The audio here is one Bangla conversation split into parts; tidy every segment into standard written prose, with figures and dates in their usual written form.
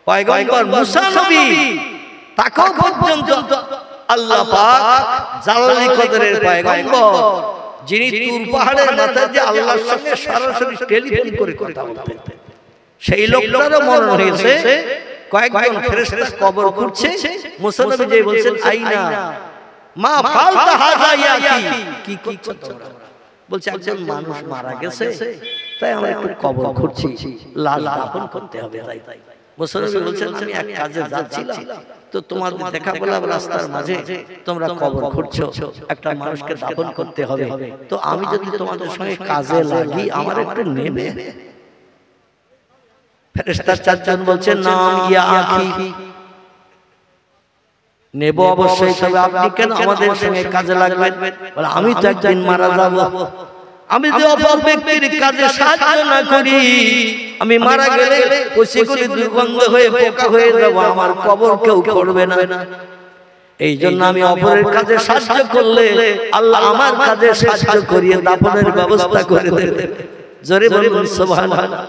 পয়গম্বর মুসা নবী তাকেও পর্যন্ত আল্লাহ পাক জালালি কদরের পয়গম্বর, যিনি তুর পাহাড়ের মাথায় যে আল্লাহর সঙ্গে সরাসরি টেলিফোন করে কথা বলতেন, সেই লোকটারও মনে হয়েছে কয়েকজন ফেরেশতা কবর খুঁড়ছে। মুসা নবী যে বলছেন আইনা মা ফালতা হাযা ইয়াকি, কি করছো তোমরা? বলছে একজন মানুষ মারা গেছে, তাই আমরা একটু কবর খুঁড়ছি, লাশ দাফন করতে হবে। তাই মুসা নবী বলছেন আমি এক কাজে যাচ্ছিলাম, তো তোমাদের দেখা পেলাম রাস্তার মাঝে তোমরা কবর খুঁড়ছো, একটা মানুষকে দাফন করতে হবে, তো আমি যদি তোমাদের সঙ্গে কাজে লাগি আমার একটু নেবে? ফেরেশতা চারজন বলছেন নাম ইয়া আখি, নেব অবশ্যই, তবে আপনি কেন আমাদের সঙ্গে কাজে লাগবেন? বলে আমি তো একদিন মারা যাব, আমি যদি অপর ব্যক্তির কাজে সাহায্য না করি, আমি মারা গেলে পশিগুলি দুর্গন্ধ হয়ে পোকা হয়ে যাব, আমার কবর কেউ করবে না। এই জন্য আমি অপরের কাজে সাহায্য করলে আল্লাহ আমার কাজে সাহায্য করিয়ে দাফনের ব্যবস্থা করে দেবে। জোরে বলুন সুবহানাল্লাহ।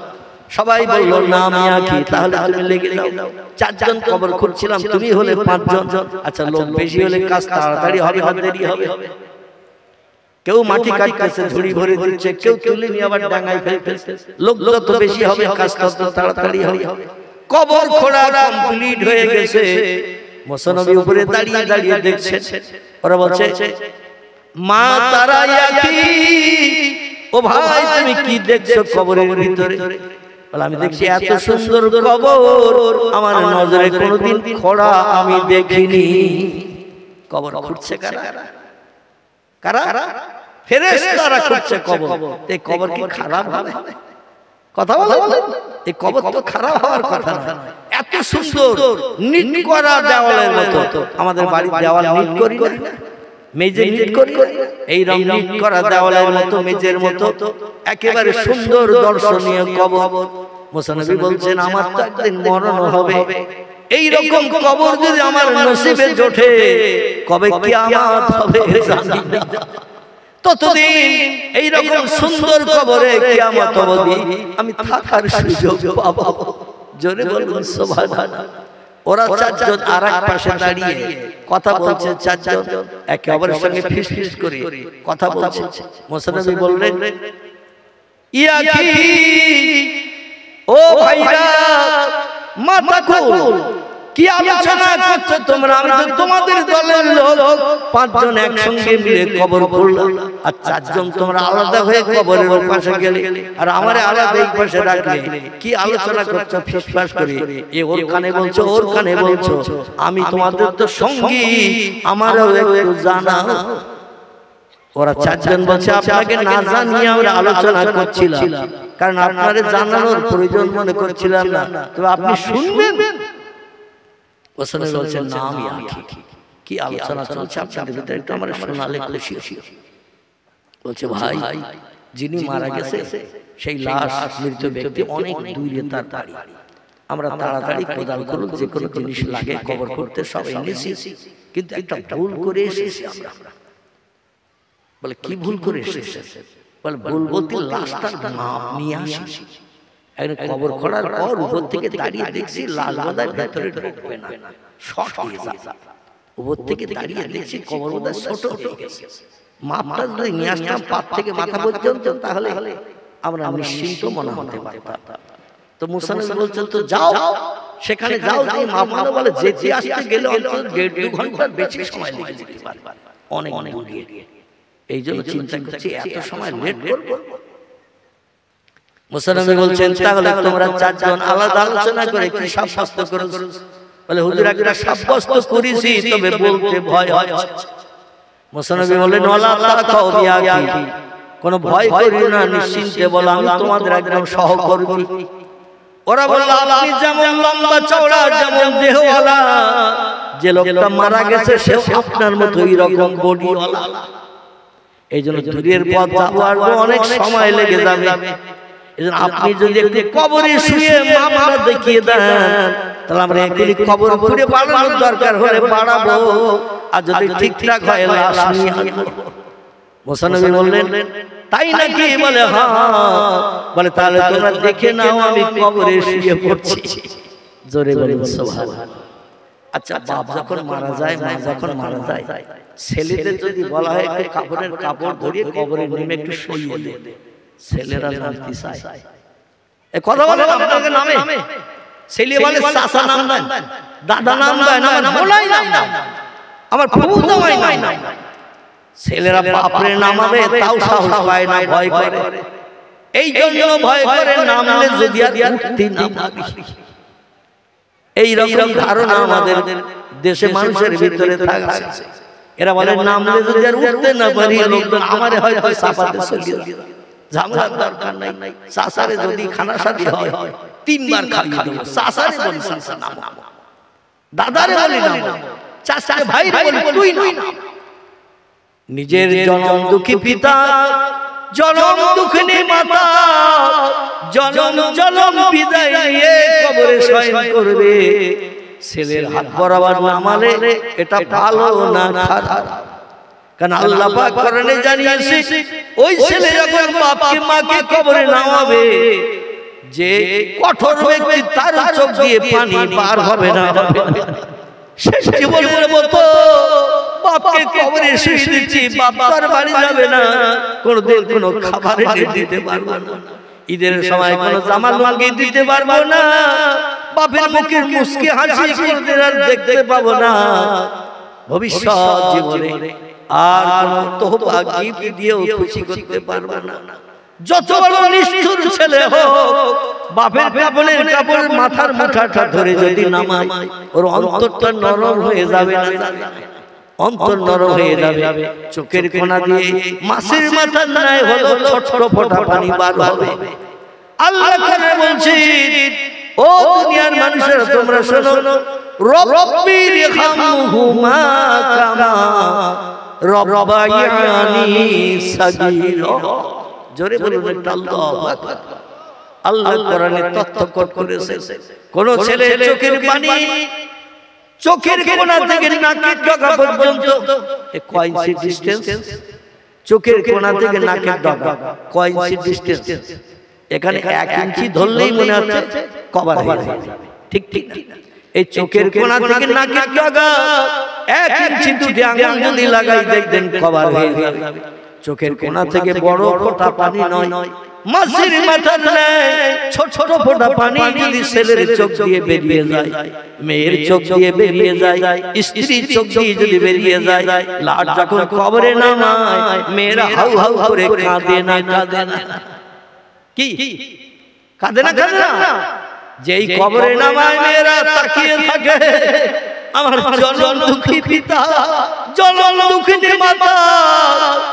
সবাই বলল নাম ইয়া কি, তাহলে তুমি লেগে যাও। চারজন কবর খুঁড়ছিলাম, তুমি হলে পাঁচজন। আচ্ছা লোক বেশি হলে কাজ তাড়াতাড়ি হবে না দেরি হবে? কেউ মাটি কাটতেছে, ঝুড়ি ভরে দিচ্ছে, কেউ তুলে নিয়ে আবার ডাঙায় ফেলতেছে। লোক যত বেশি হবে কাজ তত তাড়াতাড়ি হবে। কবর খোঁড়া কমপ্লিট হয়ে গেছে। মুসা নবী উপরে দাঁড়িয়ে দাঁড়িয়ে দেখছে, ওরা বলছে মা তারা ইয়াকি, ও ভাই তুমি কি দেখছো কবরের ভিতরে? বলে আমি দেখছি এত সুন্দর কবর আমার নজরে কোনোদিন খোঁড়া আমি দেখিনি। কবর খুঁড়ছে কারা? কারা? ফেরেশতারা খুঁড়ছে কবর। এই কবর কি খারাপ হবে? কথা বলে এই কবর তো খারাপ হওয়ার কথা না। এত সুন্দর নিট করা দেওয়ালের মতো, আমাদের বাড়ির দেওয়াল নিট করি না, মেজে নিট করি, এই রং নিট করা দেওয়ালের মতো, মেজের মতো একেবারে সুন্দর দর্শনীয় কবর। মুসা নবী বলছেন আমার তো একদিন মরণ হবে, এই রকম কবর যদি আমার নসিবে জোটে, কবে কিয়ামত হবে জানি না, ততদিন এই রকম সুন্দর কবরে কিয়ামত অবধি আমি থাকার সুযোগ পাবো। জোরে বলুন সুবহানাল্লাহ। ওরা চারজন আর এক পাশে দাঁড়িয়ে কথা বলছে, চারজন একে অপরের সঙ্গে ফিসফিস করে কথা বলছে। মুসা নবী বললেন ইয়া কি, ও ভাইরা মাথা খুল, কি আলোচনা করছো তোমরা? আমি তো তোমাদের দলের লোক, পাঁচজন একসঙ্গে মিলে কবর করলাম, আর চারজন তোমরা আলাদা হয়ে কবরের পাশে গেলে, আর আমারে আলাদা এই পাশে রাখলে। কি আলোচনা করছো ফিসফাস করে? এ ওর কানে বলছো, ওর কানে বলছো, আমি তোমাদের তো সঙ্গী, আমারও একটু জানাও। ওরা চারজন বলছে আপনাকে না জানিয়ে আমরা আলোচনা করছিলাম, কারণ আপনারে জানানোর প্রয়োজন মনে করছিলাম না, তবে আপনি শুনবেন। ওসনে বলছেন নাম ইয়াকি, কি আলোচনা চলছে আপনাদের ভিতরে একটু আমরা শোনালে খুশি হই। বলছে ভাই যিনি মারা গেছে সেই লাশ, মৃত ব্যক্তি অনেক দূরে তার বাড়ি, আমরা তাড়াতাড়ি কোদাল করে যে কোনো জিনিস লাগে কবর করতে সব এনেছি, কিন্তু একটা ভুল করে এসেছি আমরা। বলে কি ভুল করে এসেছে? বলে ভুল বলতে লাশটার মাপ নিয়ে আসি, এখন কবর খোঁড়ার পর উপর থেকে দাঁড়িয়ে দেখছি লাশ বোধহয় ভেতরে ঢুকবে না, শর্ট হয়ে যাবে। উপর থেকে দাঁড়িয়ে দেখছি কবর বোধহয় ছোট হয়ে গেছে, মাপটা যদি নিয়ে আসতাম পা থেকে মাথা পর্যন্ত, তাহলে আমরা নিশ্চিন্ত মনে হতে পারতাম। তো মুসা নবী বলছেন তো যাও সেখানে যাও, যে মাপনা বলে যেতে আসতে গেলে অন্তত 1.5-2 ঘন্টার বেশি সময় লেগে যেতে পারে, অনেক অনেক দূরে। এই জন্য চিন্তা করছি এত সময় লেট করবো। মুসা নবী বলছেন তাহলে তোমরা চারজন আলাদা আলোচনা করে কি সাব্যস্ত করেছো? বলে হুজুর একটা সাব্যস্ত করেছি, তবে বলতে ভয় হয়। মুসা নবী বললেন ওয়ালা তাখাউ বিয়াকি, কোনো ভয় করিও না, নিশ্চিন্তে বলো আমি তোমাদের একদম সহকর্মী। ওরা বলল আপনি যেমন লম্বা চওড়া, যেমন দেহওয়ালা, যে লোকটা মারা গেছে সেও আপনার মতো এরকম বডিওয়ালা, এই জন্য দূরের পথ যাবো আসবো অনেক সময় লেগে যাবে। এজন্য আপনি যদি একটু কবরে শুয়ে মাপটা দেখিয়ে দেন, তাহলে আমরা এখনই কবর খুঁড়ে বাড়ানোর দরকার হলে বাড়াবো, আর যদি ঠিকঠাক হয় লাশ নিয়ে আসবো। মুসা নবী বললেন তাই নাকি? বলে হ্যাঁ। বলে তাহলে তোমরা দেখে নাও আমি কবরে শুয়ে পড়ছি, জোরে বলুন সুবহানাল্লাহ। আচ্ছা, বাপ যখন মারা যায়, মা যখন মারা যায়, ছেলেদের যদি বলা হয় একটু কাপড়ের কাপড় ধরিয়ে কবরে নেমে একটু শুইয়ে দে, ছেলেরা জানতে চায়। এই কথা বলে আপনাকে নামে ছেলে বলে চাচা নাম দেন, দাদা নাম দেন, আমার বলাই নাম দেন, আমার ফুফু জামাই নাই। ছেলেরা বাপরে নামাবে তাও সাহস পায় না, ভয় করে। এই জন্য ভয় করে নামলে যদি আর উঠতে না পারি। এই রকম ধারণা আমাদের দেশে মানুষের ভিতরে থাকছে। এরা বলে নামলে যদি আর উঠতে না পারি, লোকজন আমারে হয়তো চাপাতে চলে যাবে, ঝামেলার দরকার নাই। চাচারে যদি খানা শাদী হয় 3 বার খাইয়ে দেব, চাচারে বলি চাচা নাম, দাদারে বলি নাম, চাচাকে ভাইরে বলি তুই নাম। নিজের জনম দুঃখী পিতা, জনম দুঃখিনী মাতা, জনম জনম বিদায় নিয়ে কবরে শয়ন করবে। ছেলের হাত বরাবর নামালে এটা ভালো না খারাপ? কারণ আল্লাহ পাক কোরআনে জানিয়েছে, ওই ছেলে যখন বাপকে মাকে কবরে নামাবে, যে কঠোর ব্যক্তি তার চোখ দিয়ে পানি পার হবে না। শেষ জীবনের মতো বাপকে কবরে শুয়ে দিচ্ছি, বাপ তার বাড়ি যাবে না, কোনদিন কোনো খাবার এনে দিতে পারবো না, ঈদের সময় কোনো জামা লুঙ্গি দিতে পারবো না, বাপের মুখের মুস্কি হাসি কোনদিন আর দেখতে পাবো না। ভবিষ্যৎ জীবনে আর কোনো তোহফা গিফট দিয়েও খুশি করতে পারবো না। যত বড় নিষ্ঠুর ছেলে হোক, বাপের কাপড়ের কাপড় মাথার মুঠাটা ধরে যদি নামায়, ওর অন্তরটা নরম হয়ে যাবে না, অন্তর নরম হয়ে যাবে। চোখের কোণা দিয়ে মাছের মাথার ন্যায় হলো ছোট ফোঁটা পানি বার হবে। আল্লাহ করে বলছি, ও দুনিয়ার মানুষেরা তোমরা শোনো, রব্বির হামহুমা কামা রব্বায়ানি সাগীরা। জোরে বলুন একটা আল্লাহু আকবার। আল্লাহ কোরআনে তথ্য কোট করেছে, কোন ছেলে চোখের পানি চোখের কোণা থেকে নাকের ডগা পর্যন্ত কয় ইঞ্চি ডিসটেন্স, চোখের কোণা থেকে নাকের ডগা কয় ইঞ্চি ডিসটেন্স, এখানে 1 ইঞ্চি ধরলেই মনে হচ্ছে কভার হয়ে যাবে, ঠিক ঠিক না? এই চোখের কোণা থেকে নাকের ডগা 1 ইঞ্চি দুটি আঙুল যদি লাগাই দেখবেন কভার হয়ে যাবে। চোখের কোণা থেকে বড় ফোঁটা পানি নয়, মাছের মাথার ন্যায় ছোট ছোট ফোঁটা পানি যদি ছেলের চোখ দিয়ে বেরিয়ে যায়, মেয়ের চোখ দিয়ে বেরিয়ে যায়, স্ত্রীর চোখ দিয়ে যদি বেরিয়ে যায়, লাশ যখন কবরে নামায় মেয়েরা হাউ হাউ করে কাঁদে না কাঁদে না? কি কাঁদে না কাঁদে না? যেই কবরে নামায় মেয়েরা তাকিয়ে থাকে, আমার জনম দুঃখী পিতা, জনম দুঃখিনী মাতা,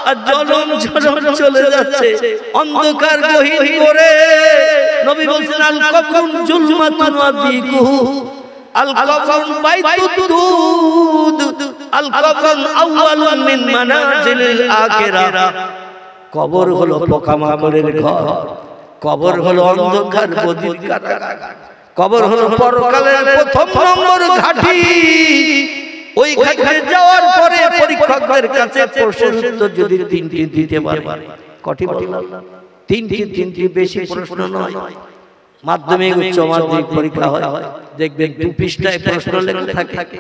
আর জনম জনম চলে যাচ্ছে অন্ধকার গহীন করে। নবী বলেছেন, আল কবরুন জুলমাতুন ওয়াদিকুহু, আল কবরুন বাইতুদ, আল কবরুন আউয়ালুন মিন মানাজিলিল আখিরা। কবর হলো পোকামাকড়ের ঘর, কবর হলো অন্ধকার বদির কারাগার, কবর হলো পরকালের প্রথম নম্বর ঘাঁটি। ওই ঘাটে যাওয়ার পরে পরীক্ষকদের কাছে প্রশ্নের উত্তর যদি 3টি দিতে পারে, কটি বললাম? 3টি, বেশি প্রশ্ন নয়। মাধ্যমিক উচ্চ মাধ্যমিক পরীক্ষা হয়, দেখবেন 2 পৃষ্ঠায় প্রশ্ন লেখা থাকে।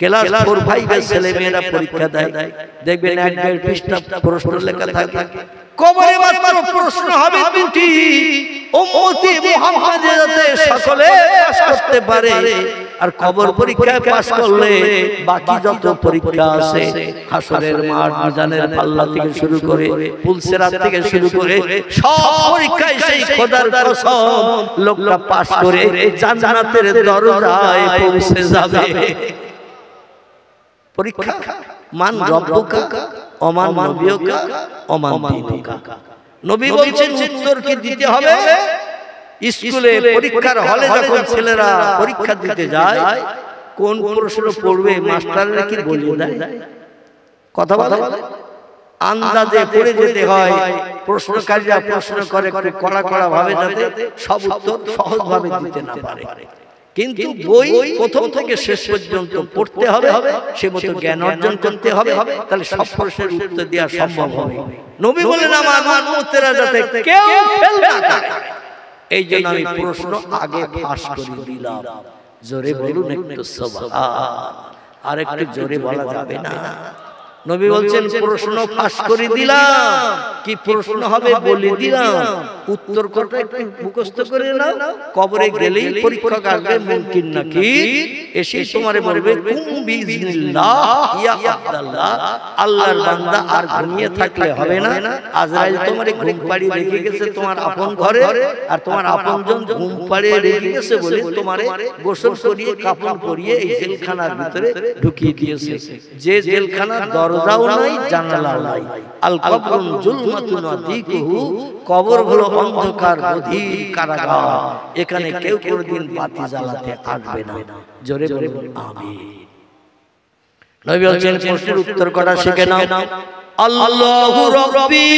ক্লাস 4 5 এর ছেলে মেয়েরা পরীক্ষা দেয়, দেখবেন 1.5 পৃষ্ঠা প্রশ্ন লেখা থাকে। কবরে মাত্র প্রশ্ন হবে 2টি, উম্মতি মুহাম্মাদ যাতে সকলে পাস করতে পারে। আর কবর পরীক্ষায় পাস করলে বাকি যত পরীক্ষা আছে, হাসরের মাঠ, মিজানের পাল্লা থেকে শুরু করে পুলসিরাত থেকে শুরু করে সব পরীক্ষায় সেই খোদার কসম লোকটা পাস করে জান্নাতের দরজায় পৌঁছে যাবে। পরীক্ষা মান রব্বুকা ওমান নবিয়ুকা ওমান দীনুকা। নবী বলছেন উত্তর কি দিতে হবে? স্কুলে পরীক্ষার হলে যখন ছেলেরা পরীক্ষা দিতে যায়, কোন প্রশ্ন পড়বে মাস্টাররা কি বলে দেয়? কথা বলে আন্দাজে পড়ে যেতে হয়। প্রশ্নকারীরা প্রশ্ন করে কড়া কড়া ভাবে যাতে সব উত্তর সহজভাবে দিতে না পারে। কিন্তু বই প্রথম থেকে শেষ পর্যন্ত পড়তে হবে, সে মতো জ্ঞান অর্জন করতে হবে, তাহলে সব প্রশ্নের উত্তর দেওয়া সম্ভব হবে। নবী বলেন আমার উম্মতেরা যাতে কেউ ফেল না করে, এই জন্য আমি প্রশ্ন আগে ফাঁস করে দিলাম, জোরে বলুন একটু সুবহান। আর একটু জোরে বলা যাবে না? নবী বলছেন প্রশ্ন ফাঁস করে দিলাম, কি প্রশ্ন হবে বলে দিলাম, উত্তর কথা একটু মুখস্থ করে নাও। কবরে গেলেই পরীক্ষা আসবে মুমকিন নাকি, এসে তোমারে বলবে কুম বিইজনিল্লাহ ইয়া আব্দুল্লাহ, আল্লাহর বান্দা আর ঘুমিয়ে থাকলে হবে না। আজরাইল তোমারে ঘুম পাড়িয়ে রেখে গেছে তোমার আপন ঘরে, আর তোমার আপনজন ঘুম পাড়িয়ে রেখে গেছে বলে তোমারে গোসল করিয়ে কাফন পরিয়ে এই জেলখানার ভিতরে ঢুকিয়ে দিয়েছে। যে জেলখানা দরজাও নাই জানালাও নাই। আল কবরুন যুলমাতুন আদিকুহু, কবর হলো অন্ধকার গভীর কারাগার, এখানে কেউ কোনোদিন বাতি জ্বালাতে আসবে না। জোরে বলুন আমিন। নবী বলেন প্রশ্নের উত্তর করা শিখে নাও। আল্লাহু রাব্বি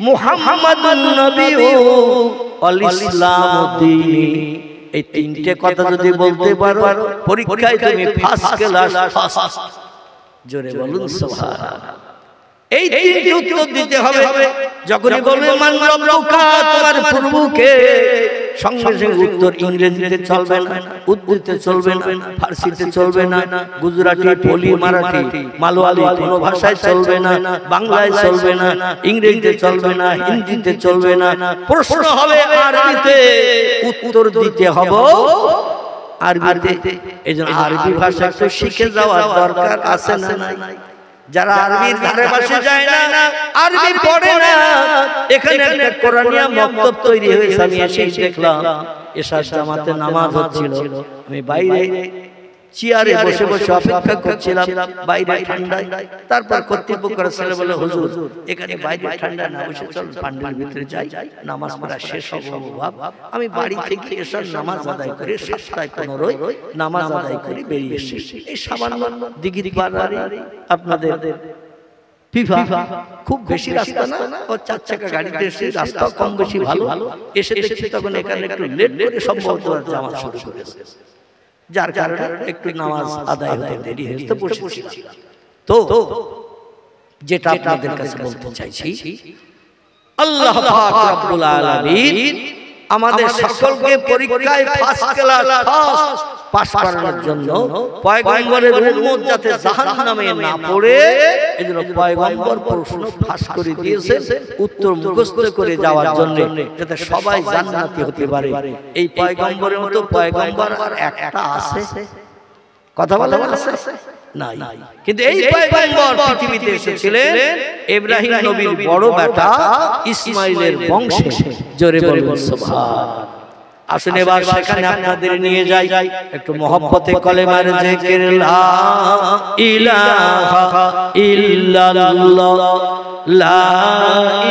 মুহাম্মাদুন নবিয়্যু ওয়াল ইসলামু দীনি, এই তিনটে কথা যদি বলতে পারো পরীক্ষায় তুমি ফার্স্ট ক্লাস পাস। জোরে বলুন সুবহানাল্লাহ। এই তিনটি উত্তর দিতে হবে। যখনই বলবে মান রব্বুকা, তোমার প্রভুকে, সঙ্গে সঙ্গে উত্তর ইংরেজিতে চলবে না, উর্দুতে চলবে না, ফার্সিতে চলবে না, গুজরাটি, পলি, মারাঠি, মালয়ালি কোনো ভাষায় চলবে না, বাংলায় চলবে না, ইংরেজিতে চলবে না, হিন্দিতে চলবে না। প্রশ্ন হবে আরবিতে, উত্তর দিতে হবে আরবিতে। এইজন্য আরবি ভাষা একটু শিখে যাওয়ার দরকার আছে না নাই? যারা আরবির ধারে পাশে যায় না, আরবি পড়ে না, এখানে একটা কোরআনিয়া মক্তব তৈরি হয়েছে। আমি এসেই দেখলাম এশার জামাতে নামাজ হচ্ছিল, আমি বাইরে চেয়ারে বসে বসে অপেক্ষা করছিলাম, বাইরে ঠান্ডায়। তারপর কর্তৃপক্ষরা ছেলে বলে হুজুর এখানে বাইরে ঠান্ডা না বসে চল পান্ডের ভিতরে যাই, নামাজ পড়া শেষ হবে বাবা। আমি বাড়ি থেকে এসার নামাজ আদায় করে 7টায় 15 নামাজ আদায় করে বেরিয়ে এসেছি। এই সামান্য দিঘির পাড়ারে আপনাদের ফিফা, খুব বেশি রাস্তা না, ও 4 চাকা গাড়িতে এসে রাস্তা কম বেশি ভালো। এসে দেখছি তখন এখানে একটু লেট করে সম্ভবত জামাত শুরু করেছে, যার কারণে একটু নামাজ আদায় হতে দেরি হয়েছে। বসেছিলাম তো যেটা আপনাদের কাছে বলতে চাইছি, আল্লাহ পাক রব্বুল আলামিন আমাদের সকলকে পরীক্ষায় ফার্স্ট ক্লাস পাস করানোর জন্য পয়গম্বরের উম্মত যাতে জাহান্নামে না পড়ে, এজন্য পয়গম্বর প্রশ্ন ফাঁস করে দিয়েছেন উত্তর মুখস্থ করে যাওয়ার জন্য, যাতে সবাই জান্নাতি হতে পারে। এই পয়গম্বরের মতো পয়গম্বর আর একটা আছে? কথা বলা আছে নাই। কিন্তু এই পয়গম্বর পৃথিবীতে এসেছিলেন ইব্রাহিম নবীর বড় বেটা ইসমাইলের বংশে। জোরে বলুন সুবহানাল্লাহ। আসুন এবার সেখানে আপনাদের নিয়ে যাই, একটু মহব্বতে কলেমার জিকির লা ইলাহা ইল্লাল্লাহ, লা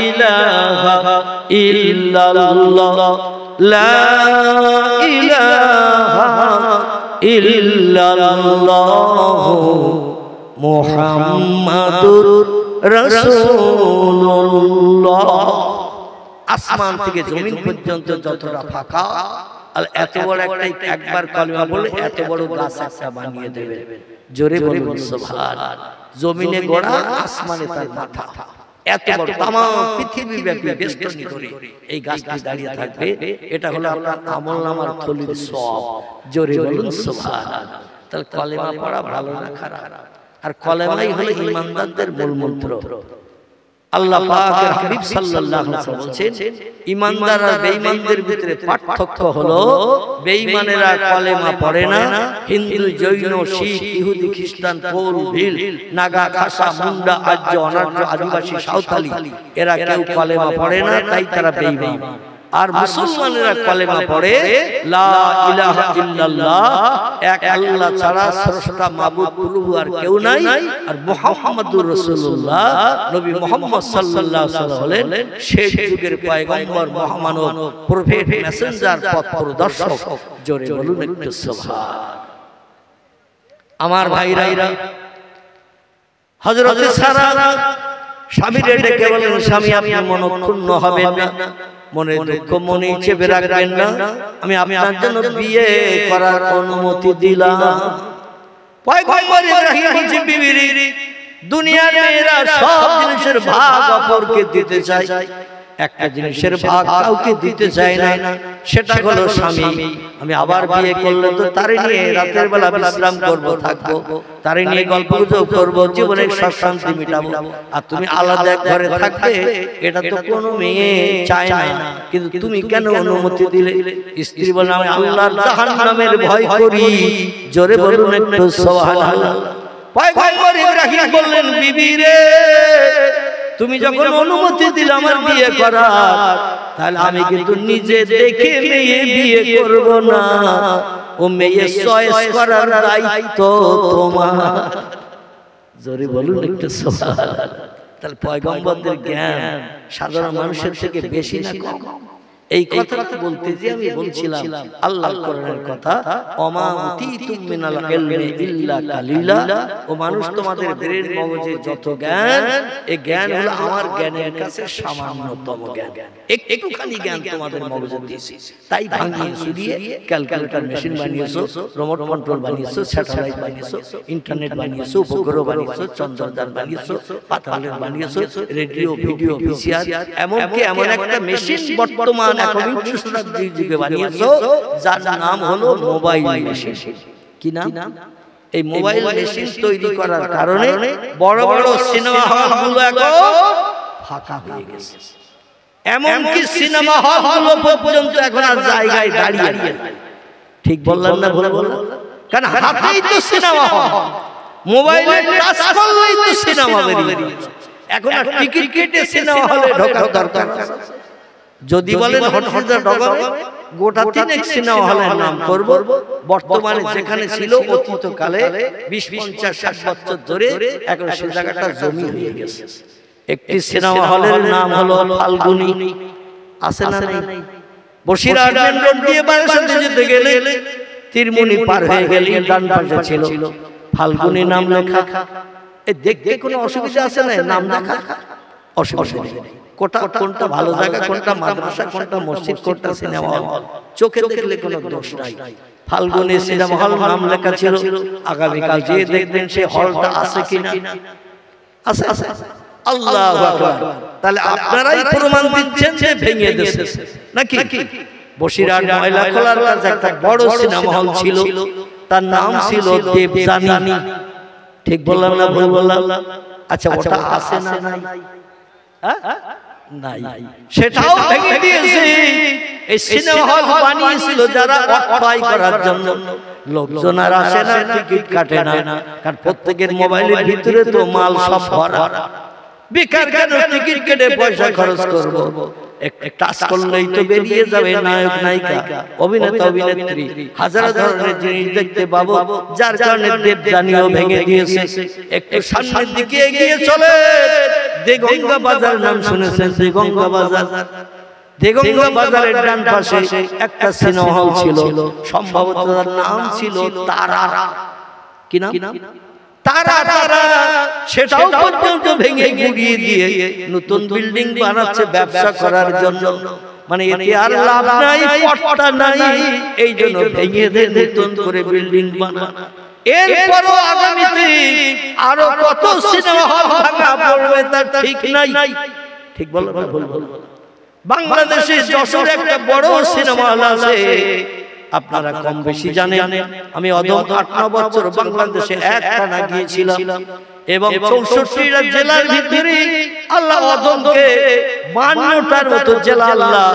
ইলাহা ইল্লাল্লাহ, লা ইলাহা ইল্লাল্লাহ মুহাম্মাদুর রাসূলুল্লাহ। আসমান থেকে জমিন পর্যন্ত যতটা ফাঁকা, আর এত বড় একটা একবার কলেমা বলে এত বড় গাছ একটা বানিয়ে দেবে। জোরে বলুন সুবহানাল্লাহ। জমিনে গোড়া, আসমানে তার মাথা, এত বড় तमाम পৃথিবী ব্যাপী বেষ্টনী করে এই গাছটি দাঁড়িয়ে থাকবে। এটা হলো আপনার আমলনামার থলির সওয়াব। জোরে বলুন সুবহানাল্লাহ। তাহলে কলেমা পড়া ভালো না খারাপ? আর কলেমাই হলো ঈমানদারদের মূল মন্ত্র। আল্লাহ পাকের হাবিব সাল্লাল্লাহু আলাইহি ওয়াসাল্লাম বলেছেন, ঈমানদার আর বেঈমানদের ভিতরে পার্থক্য হলো বেঈমানেরা কলেমা পড়ে না। হিন্দু, জৈন, শিখ, ইহুদি, খ্রিস্টান, পৌল, ভিল, নাগা, খাসা, মুন্ডা, আর্য, অনার্য, আদিবাসী, সাঁওতালি এরা কেউ কলেমা পড়ে না, তাই তারা বেঈমান। আর মুসলমানেরা কলেমা পড়ে লা ইলাহা ইল্লাল্লাহ, এক আল্লাহ ছাড়া স্রষ্টা মাবুদ প্রভু আর কেউ নাই, আর মুহাম্মাদুর রাসূলুল্লাহ নবী মুহাম্মদ সাল্লাল্লাহু আলাইহি ওয়াসাল্লাম হলেন শেষ যুগের পয়গম্বর, মহামানব, প্রফেট, মেসেঞ্জার, পথ প্রদর্শক। জোরে বলুন একটু সুবহান। আমার ভাইরা, হযরত সারা স্বামীরে ডেকে বলেন, স্বামী আপনি মনক্ষুণ্ণ হবেন না, মনে দুঃখ মনে চেপে রাখবেন না, আমি আপনার জন্য বিয়ে করার অনুমতি দিলাম। পয়গম্বর ইব্রাহিম বলছেন, বিবি দুনিয়ার মেয়েরা সব জিনিসের ভাগ অপরকে দিতে চায়, একটা জিনিসের ভাগ কাউকে দিতে চায় না, সেটা হলো স্বামী। আমি আবার বিয়ে করলে তো তারে নিয়ে রাতের বেলা বিশ্রাম করবো, থাকবো, তারে নিয়ে গল্প গুজব করবো, জীবনের সব শান্তি মিটাবো। আর তুমি আলাদা এক ঘরে থাকবে, এটা তো কোনো মেয়ে চায় না। কিন্তু তুমি কেন অনুমতি দিলে? স্ত্রী বলে আমি আল্লাহর জাহান্নামের ভয় করি। জোরে বলুন একটু সুবহানাল্লাহ। পয়গম্বর ইব্রাহিম বললেন, বিবি রে, তুমি যখন অনুমতি দিলে আমার বিয়ে করার, তাহলে আমি কিন্তু নিজে দেখে মেয়ে বিয়ে করব না, ও মেয়ে চয়েস করার দায়িত্ব তোমার। জোরে বলুন একটু সুবহানাল্লাহ। তাহলে পয়গম্বরদের জ্ঞান সাধারণ মানুষের থেকে বেশি না কম? এই কথাটা বলতে যে আমি বলছিলাম আল্লাহর কোরআনের কথা, ওমা উতিতুম মিনাল ইলমি ইল্লা কালিলা। ও মানুষ, তোমাদের ব্রেন মগজে যত জ্ঞান, এই জ্ঞান হলো আমার জ্ঞানের কাছে সামান্যতম জ্ঞান। একটুখানি জ্ঞান তোমাদের মগজে দিয়েছি, তাই ভাঙিয়ে চুরিয়ে ক্যালকুলেটর মেশিন বানিয়েছো, রিমোট কন্ট্রোল বানিয়েছো, স্যাটেলাইট বানিয়েছো, ইন্টারনেট বানিয়েছো, উপগ্রহ বানিয়েছো, চন্দ্রযান বানিয়েছো, পাতালের বানিয়েছো, রেডিও, ভিডিও, ভিসিআর, এমনকি এমন একটা মেশিন বর্তমান একবিংশ শতাব্দীর যুগে বানিয়েছো, যার নাম হলো মোবাইল মেশিন। কি নাম? এই মোবাইল মেশিন তৈরি করার কারণে বড় বড় সিনেমা হলগুলো এখন ফাঁকা হয়ে গেছে। এমনকি সিনেমা হলগুলো পর্যন্ত এখন আর জায়গায় দাঁড়িয়ে। ঠিক বললাম না ভুল বললাম? কারণ হাতেই তো সিনেমা হল, মোবাইলে টাচ করলেই তো সিনেমা বেরিয়ে। এখন আর টিকিট কেটে সিনেমা হলে ঢোকার দরকার। যদি বলেন হঠাৎ ঢোকাবে, গোটা তিনেক সিনেমা হলের নাম করব। বর্তমানে যেখানে ছিল অতীতকালে 20, 50, 60 বছর ধরে এখন সেই জায়গাটা জমি হয়ে গেছে। একটি সিনেমা হলের নাম হলো ফাল্গুনী। আছে না নাই? বসিরহাট মেন রোড দিয়ে বারাসাতে যেতে গেলে তিরমুনি পার হয়ে গেলে ডান পাশে ছিল ফাল্গুনী নাম লেখা। এ দেখতে কোনো অসুবিধা আছে না? নাম লেখা অসুবিধা নেই। কোনটা ভালো জায়গা, কোনটা মাদ্রাসা, কোনটা মসজিদ, কোনটা সিনেমা হল, চোখে দেখলে কোনো দোষ নাই। ফাল্গুনী সিনেমা হল নাম লেখা ছিল। আগামীকাল যে দেখবেন সে হলটা আছে কিনা। আছে, আছে। আল্লাহু আকবার। তাহলে আপনারাই প্রমাণ দিচ্ছেন যে ভেঙে দিয়েছে নাকি? বসিরহাট ময়লা খোলার কাছে একটা বড় সিনেমা হল ছিল, তার নাম ছিল দেবযানী। ঠিক বললাম না ভুল বললাম? আচ্ছা, ওটা আছে না নাই? নাই, সেটাও ভেঙে দিয়েছে। এই সিনেমা হল বানিয়েছিল যারা অক্ষয় করার জন্য। লোকজন আর আসে না, টিকিট কাটে না, কারণ প্রত্যেকের মোবাইলের ভিতরে তো মাল সব ভরা। বেকার কেন টিকিট কেটে পয়সা খরচ করব? একটা টাচ করলেই তো বেরিয়ে যাবে নায়ক নায়িকা, অভিনেতা অভিনেত্রী, হাজার ধরনের জিনিস দেখতে পাবো। যার কারণে দেবযানীও ভেঙে দিয়েছে। একটু সামনের দিকে এগিয়ে চলে, দেগঙ্গা বাজার নাম শুনেছেন? দেগঙ্গা বাজার, দেগঙ্গা বাজারের ডান পাশে একটা সিনেমা হল ছিল, সম্ভবত তার নাম ছিল তারা। কি নাম? তারা। সেটাও পর্যন্ত ভেঙে গুড়িয়ে দিয়ে নতুন বিল্ডিং বানাচ্ছে ব্যবসা করার জন্য। মানে এতে আর লাভ নাই, পট্টা নাই, এই জন্য ভেঙে দিয়ে নতুন করে বিল্ডিং বানানো। এরপরও আগামীতে আরো কত সিনেমা হল ভাঙা পড়বে তার ঠিক নাই। ঠিক বললাম না ভুল বললাম? বাংলাদেশে যশোরে একটা বড় সিনেমা হল আছে, আপনারা কম বেশি জানেন। আমি অদম 8-9 বছর বাংলাদেশে একটানা গিয়েছিলাম, এবং 64টা জেলার ভিতরে আল্লাহ অদমকে 52টার মতো জেলা আল্লাহ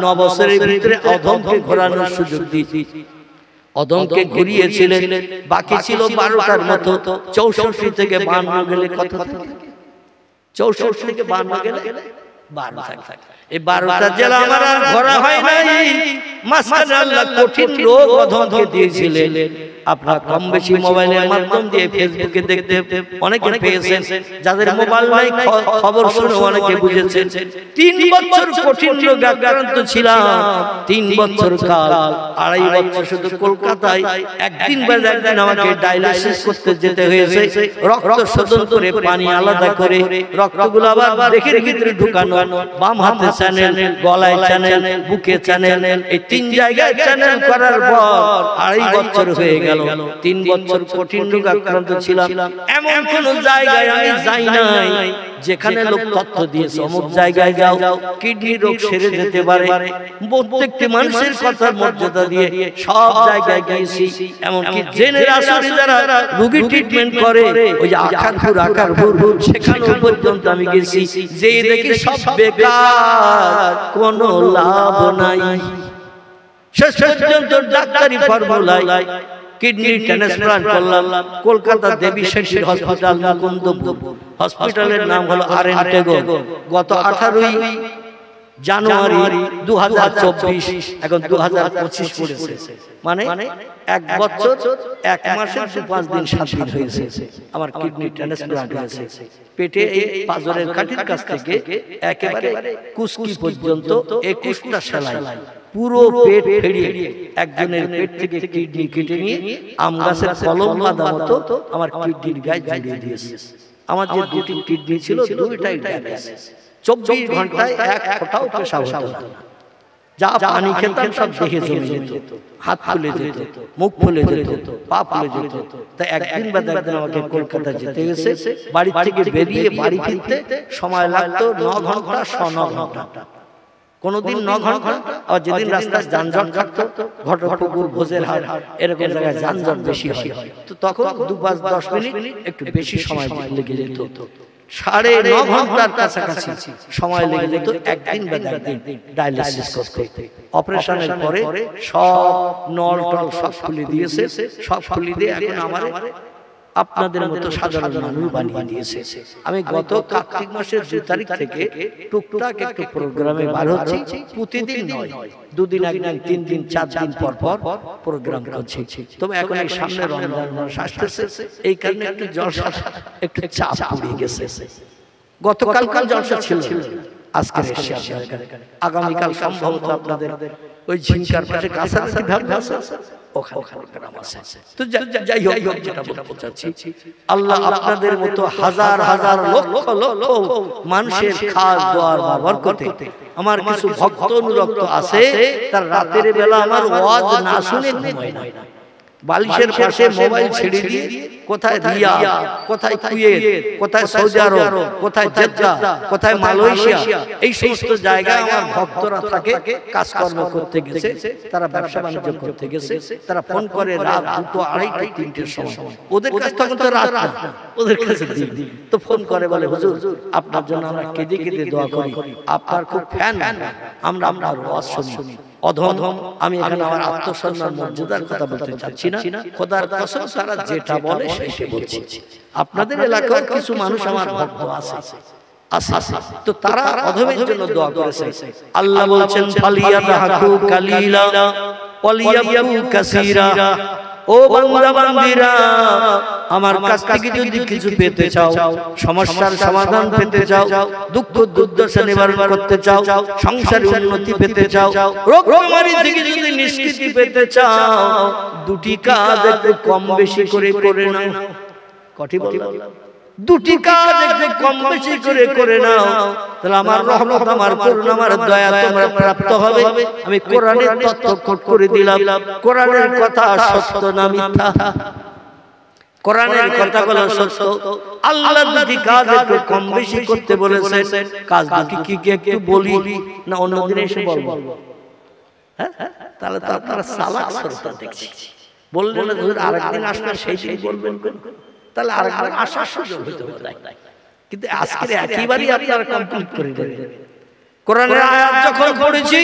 9 বছরের ভিতরে অদমকে ঘোরানোর সুযোগ দিয়েছি। অদমকে ঘুরিয়েছিলেন, বাকি ছিল 12টার মতো। 64 থেকে 52 গেলে কত থাকে? 64 থেকে 52 গেলে 12 থাকে। এই 12টা জেলা আমার আর ঘোরা হয় নাই। মাঝখানে আল্লাহ কঠিন রোগ অদমকে দিয়েছিলেন। আপনারা কম বেশি মোবাইলের মাধ্যম দিয়ে ফেসবুকে দেখতে অনেকে পেয়েছেন, যাদের মোবাইল নাই খবর শুনে অনেকে বুঝেছেন। 3 বছর কঠিন রোগে আক্রান্ত ছিলাম। 3 বছর কাল, 2.5 বছর শুধু কলকাতায় একদিন বাদে একদিন আমাকে ডায়ালিসিস করতে যেতে হয়েছে। রক্ত শোধন করে পানি আলাদা করে রক্তগুলো আবার দেহের ভিতরে ঢুকানো, বাম হাতে চ্যানেল, গলায় চ্যানেল, বুকে চ্যানেল, এই 3 জায়গায় চ্যানেল করার পর 2.5 বছর হয়ে গেল। গেল। 3 বছর কঠিন রোগ আক্রান্ত ছিলাম। এমন কোন জায়গায় আমি যাই নাই যেখানে লোক তথ্য দিয়েছে অমুক জায়গায় যাও কিডনি রোগ সেরে যেতে পারে। প্রত্যেকটি মানুষের কথার মর্যাদা দিয়ে সব জায়গায় গিয়েছি। এমনকি জেনের আসরে যারা রোগী ট্রিটমেন্ট করে ওই যে আকারপুর সেখানে পর্যন্ত আমি গেছি, যে দেখি সব বেকার, কোনো লাভ নাই। শেষ পর্যন্ত ডাক্তারি ফর্মুলায় কিডনি ট্রান্সপ্লান্ট করলাম কলকাতা দেবী শেঠী হসপিটাল, মুকুন্দপুর। হসপিটালের নাম হলো আরএনটেগো। গত 18 জানুয়ারি 2024, এখন 2025 পড়েছে, মানে 1 বছর 1 মাসের 5 দিন 7 দিন হয়েছে আমার কিডনি ট্রান্সপ্লান্ট হয়েছে। পেটে এই পাঁজরের কাঠির কাছ থেকে একেবারে কুস্কি পর্যন্ত 21টা সেলাই, পুরো পেট ফেড়িয়ে একজনের পেট থেকে কিডনি কেটে নিয়ে আম গাছের কলম বাঁধা মতো আমার কিডনির গায়ে জড়িয়ে দিয়েছে। আমার যে 2টি কিডনি ছিল 2টাই ড্যামেজ। 24 ঘন্টায় 1 ফোঁটাও পেশাব হতো না। যা পানি খেতাম সব দেখে জমে যেত, হাত ফুলে যেত, মুখ ফুলে যেত, পা ফুলে যেত। তাই একদিন বাদে একদিন আমাকে কলকাতা যেতে গেছে। বাড়ি থেকে বেরিয়ে বাড়ি ফিরতে সময় লাগতো 9 ঘন্টা 9 ঘন্টা। কোনদিন 9 ঘন্টা, আর যেদিন রাস্তায় যানজট থাকতো, ঘটকপুকুর, ভোজের হাট, এরকম জায়গায় যানজট বেশি হয়, তো তখন 2-5-10 মিনিট একটু বেশি সময় লেগে যেত। 9.5 ঘন্টার কাছাকাছি সময় লেগে যেত একদিন বা একদিন ডায়ালিসিস করতে। অপারেশনের পরে সব নল টল সব খুলে দিয়েছে, সব খুলে দিয়ে এখন আমার আপনাদের মতো সাধারণ মানুষ বানিয়ে দিয়েছে। আমি গত কার্তিক মাসের 2 তারিখ থেকে টুকটাক একটু প্রোগ্রামে বার হচ্ছি, প্রতিদিন নয়, 2 দিন 1 দিন 3 দিন 4 দিন পর পর প্রোগ্রাম করছি। তবে এখন এই সামনে রমজান মাস আসতেছে, এই কারণে একটু জলসা, একটু চাপ পড়ে গেছে। গতকাল জলসা ছিল, আজকে এসে আগামীকাল সম্ভবত আপনাদের ওই ঝিঙ্কার পাশে কাছাকাছি ওখানে প্রোগ্রাম আছে। তো যাই হোক, যেটা বলতে চাচ্ছি, আল্লাহ আপনাদের মতো হাজার হাজার লক্ষ লক্ষ মানুষের খাস দোয়ার বরকতে আমার কিছু ভক্ত অনুরক্ত আছে, তার রাতের বেলা আমার ওয়াজ না শুনে ঘুমায় না। বালিশের পাশে মোবাইল ছেড়ে দিয়ে কোথায় রিয়াদ, কোথায় কুয়েত, কোথায় সৌদি আরব, কোথায় জেদ্দা, কোথায় মালয়েশিয়া, এই সমস্ত জায়গায় আমার ভক্তরা থাকে, কাজকর্ম করতে গেছে, তারা ব্যবসা বাণিজ্য করতে গেছে। তারা ফোন করে রাত 2, 2:30, 3টের সময়। ওদের কাছে তখন তো রাত না, ওদের কাছে দিন। তো ফোন করে বলে, হুজুর আপনার জন্য আমরা কেঁদে কেঁদে দোয়া করি, আপনার খুব ফ্যান, আমরা আপনার ওয়াজ শুনি। অধম, আমি এখানে আমার আত্মসম্মান মর্যাদার কথা বলতে চাচ্ছি না, খোদার কসম তারা যেটা বলে সেটাই বলছি। আপনাদের এলাকার কিছু মানুষ আমার ভক্ত আছে, তো তারা অধমের জন্য দোয়া করেছে। আল্লাহ বলছেন, ফালিয়াদহাকু কালিলা ওয়ালিয়াবকু কাসীরা। ও বান্দা বান্দীরা, আমার কাছ থেকে যদি কিছু পেতে চাও, সমস্যার সমাধান পেতে চাও, দুঃখ দুর্দশা নিবারণ করতে চাও, সংসারে উন্নতি পেতে চাও, রোগ বেমারি থেকে যদি নিষ্কৃতি পেতে চাও, 2টি কাজ একটু কম বেশি করে করে নাও। কটি বললাম? 2টি কাজ একটু কম বেশি করে নাও, তাহলে আমার রহমত, আমার করুণা, আমার দয়া তোমরা প্রাপ্ত হবে। আমি কোরআনের তত্ত্ব কোট করে দিলাম। কোরআনের কথা সত্য না মিথ্যা? কোরআনের কথাগুলো সত্য। আল্লাহ 2টি কাজ একটু কম বেশি করতে বলেছেন। কাজ 2টি কি একটু বলি না অন্যদিন এসে বলবো? হ্যাঁ, তাহলে তো আপনারা চালাক শ্রোতা দেখছি। বললেন হুজুর আরেকদিন আসবেন, সেই দিন বলবেন, তাহলে আরেকবার আসার সুযোগ হইতে পারে। কিন্তু আজকে একেবারেই আপনারা কমপ্লিট করে দেবেন। কোরআনের আয়াত যখন পড়েছি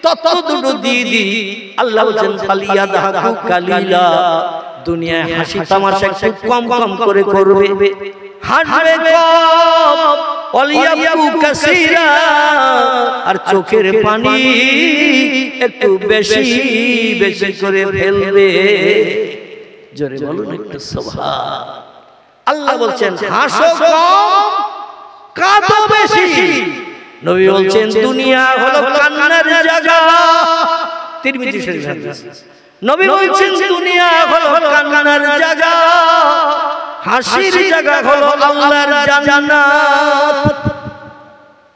তত দুটো দিয়ে দিই। আল্লাহ বলেন, ফালিয়াদহাকু কালিলা, দুনিয়ায় হাসি তামাশা একটু কম কম করে করবে, হাসবে কম, ওয়ালিয়াবকু কাসীরা, আর চোখের পানি একটু বেশি বেশি করে ফেলবে। জোরে বলুন একটু সুবহান। আল্লাহ বলছেন, হাসো কম, কাঁদো বেশি। নবী বলছেন, দুনিয়া হলো কান্নার জায়গা। তিরমিজি শরীফ হাদিস। নবী বলছেন, দুনিয়া হলো কান্নার জায়গা, হাসির জায়গা হলো আল্লাহর জান্নাত।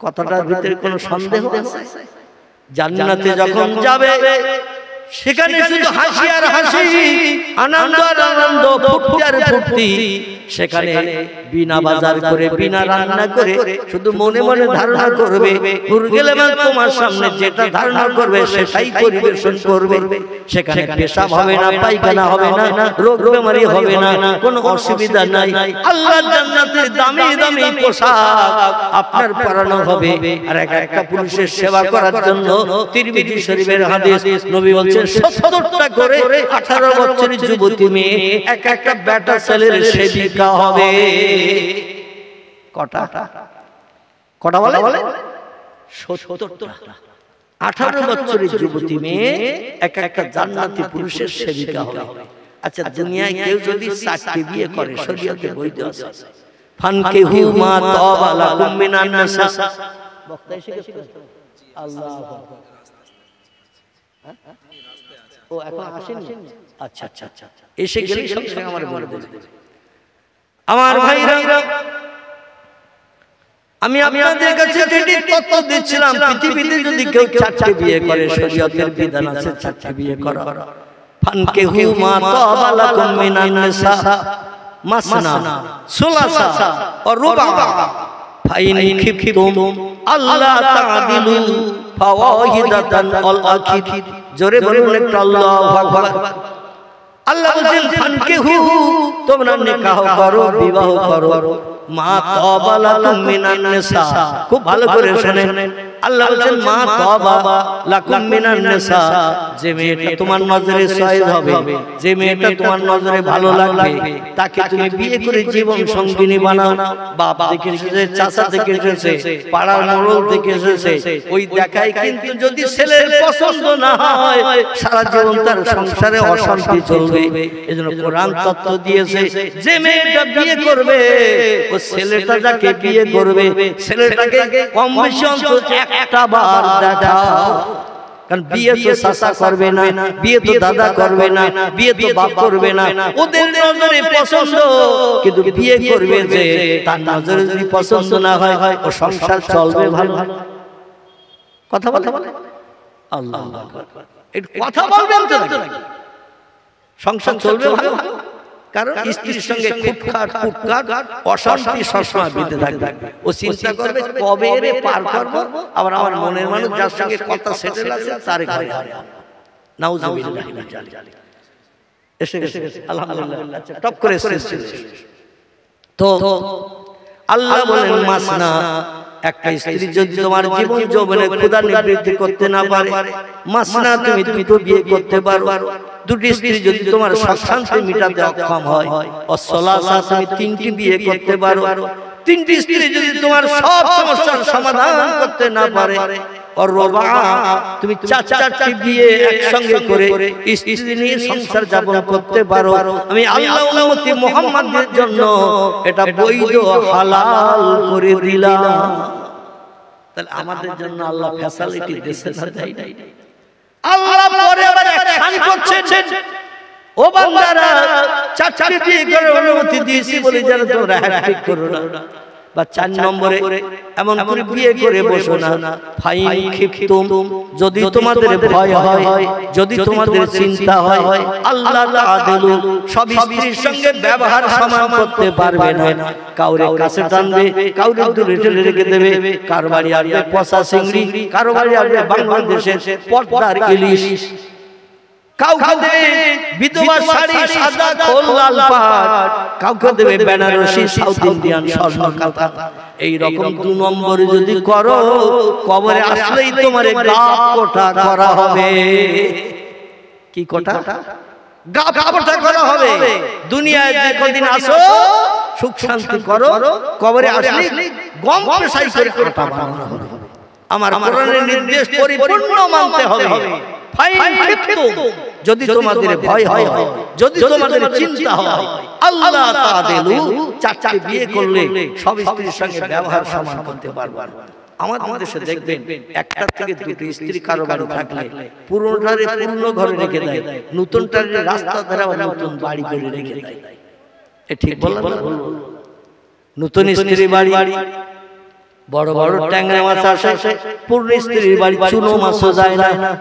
কথাটার ভিতরে কোনো সন্দেহ আছে? জান্নাতে যখন যাবে সেখানে শুধু হাসি আর হাসি, আনন্দ আর আনন্দ, ফুর্তি আর ফুর্তি। সেখানে বিনা বাজার করে, বিনা রান্না করে, শুধু মনে মনে ধারণা করবে, মুরগিলেমান তোমার সামনে যেটা ধারণা করবে সেটাই পরিবেশন করবে। সেখানে পেশাব হবে না, পায়খানা হবে না, রোগ বেমারি হবে না, কোনো অসুবিধা নাই। আল্লাহর জান্নাতের দামি দামি পোশাক আপনার পরানো হবে। আর একটা পুরুষের সেবা করার জন্য তিরমিজি শরীফের হাদিস, নবী বলছেন 70টা করে 18 বছরের যুবতী মেয়ে এক একটা বেটা ছেলের সেবিকা হবে। কটা কটা বলে? 70টা। 18 বছরের যুবতী মেয়ে এক একটা জান্নাতি পুরুষের সেবিকা হবে। আচ্ছা, দুনিয়ায় কেউ যদি 4টি বিয়ে করে, শরীয়তে বৈধ আছে। ফানকিহু মা তাবা লাকুম মিনান নিসা। বক্তা এসে গেছে? আল্লাহু আকবার। ও এখন আসেননি? আচ্ছা আচ্ছা আচ্ছা, এসে গেলেই সঙ্গে সঙ্গে আমার বলে দেবে। আমার ভাইরা, আমি আপনাদের কাছে যেটি তথ্য দিচ্ছিলাম, পৃথিবীতে যদি কেউ 4টি বিয়ে করে, শরীয়তের বিধান আছে 4টি বিয়ে করা। ফানকিহু মা তাবা লাকুম মিনান নিসা মাসনা সুলাসা ওয়া রুবা ফাইন খিফতুম আল্লাহ তা'দিলু ফাওয়াহিদাতান আল আখির। জোরে বলুন একটু আল্লাহু আকবার। আল্লাহ বলেন ফানকিহু, তোমরা নিকাহ করো, বিবাহ করো, মা তাবা লাকুম মিনান নিসা। খুব ভালো করে শুনেন, আল্লাহ বলেন মা তাবা লাকুম মিনান নিসা, যে মেয়েটা তোমার নজরে সয়েজ হবে, যে মেয়েটা তোমার নজরে ভালো লাগবে, তাকে তুমি বিয়ে করে জীবন সঙ্গিনী বানাও। বাপ থেকে এসেছে, চাচা থেকে এসেছে, পাড়ার মোড়ল থেকে এসেছে, ওই দেখায় কিন্তু যদি ছেলের পছন্দ না হয়, সারা জীবন তার সংসারে অশান্তি চলবে। এজন্য কোরআন তত্ত্ব দিয়েছে, যে মেয়েটা বিয়ে করবে, ও ছেলেটা যাকে বিয়ে করবে, ছেলেটাকে কম বেশি অন্তত একটা বার দেখাও। কারণ বিয়ে তো চাচা করবে না, বিয়ে তো দাদা করবে না, বিয়ে তো বাপ করবে না, ওদের নজরে পছন্দ। কিন্তু বিয়ে করবে যে, তার নজরে যদি পছন্দ না হয়, ও সংসার চলবে ভালো? কথা বলে আল্লাহু আকবার। একটু কথা বলবেন তো, সংসার চলবে ভালো? কারণ স্ত্রীর সঙ্গে খুটখাট কুটখাট অশান্তি সবসময় বেঁধে থাকবে। ও চিন্তা করবে কবে এরে পার করবো, আবার আমার মনের মানুষ যার সঙ্গে কথা সেটেল আছে তার ঘরে নাউজুবিল্লাহ। এসে গেছে আলহামদুলিল্লাহ, টপ করে এসেছে। তো আল্লাহ বলেন মাসনা, একটা স্ত্রী যদি তোমার জীবন যৌবনে ক্ষুধা নিবৃত্তি করতে না পারে, মাসনা তুমি দুটো বিয়ে করতে পারো। দুটি স্ত্রী যদি তোমার শান্তি মিটাতে অক্ষম হয়, অসলাসা তুমি 3টি বিয়ে করতে পারো। 3টি স্ত্রী যদি তোমার সব সমস্যার সমাধান করতে না পারে, আর রবা তুমি 4টি বিয়ে একসঙ্গে করে স্ত্রী নিয়ে সংসার যাপন করতে পারো। আমি আল্লাহ উম্মতি মুহাম্মাদের জন্য এটা বৈধ হালাল করে দিলাম। তাহলে আমাদের জন্য আল্লাহ ফ্যাসিলিটি দিয়েছে না, দেয় নাই? আল্লাহ পরে আবার একখান করছেন, ও বান্দারা 4টি বিয়ে করার অনুমতি দিয়েছি বলে যেন তোমরা হ্যাট্রিক করো না, বা 4 নম্বরে এমন করে বিয়ে করে বসো না। ফাইন খিফতুম, যদি তোমাদের ভয় হয়, যদি তোমাদের চিন্তা হয়, আল্লাহ তা'দিলু, সব স্ত্রীর সঙ্গে ব্যবহার সমান করতে পারবে না। কাউরে কাছে টানবে, কাউরে দূরে ঠেলে রেখে দেবে। কার বাড়ি আসবে পচা চিংড়ি, কার বাড়ি আসবে বাংলাদেশের পর্দার ইলিশ, কাউকে দেবে বিধবা শাড়ি সাদা খোল লাল পাট, কাউকে দেবে বেনারসি সাউথ ইন্ডিয়ান স্বর্ণ কাঁথা। এই রকম 2 নম্বরে যদি করো, কবরে আসলেই তোমারে গাপ কোটা করা হবে। কি কোটা? গাপ কোটা করা হবে। দুনিয়ায় যে কদিন আসো সুখ শান্তি করো, কবরে আসলে গম পেশাই করে আটা বানানো হবে। আমার কোরআনের নির্দেশ পরিপূর্ণ মানতে হবে। যদি তোমাদের ভয় হয়, যদি তোমাদের চিন্তা হয়, আল্লাহ তা'দিলু, 4টি বিয়ে করলে সব স্ত্রীর সঙ্গে ব্যবহার সমান করতে পারবে। আমাদের দেশে দেখবেন 1টা থেকে 2টি স্ত্রী কারো বাড়ি থাকলে পুরোটারে পূর্ণ ঘরে রেখে দেয়, নতুনটারে রাস্তা ধারে নতুন বাড়ি করে রেখে দেয়। এ ঠিক বললাম? নতুন স্ত্রী বাড়ি বড় বড় ট্যাংরা মাছ আসে, পূর্ণ স্ত্রীর বাড়ি চুনো মাছও যায় না।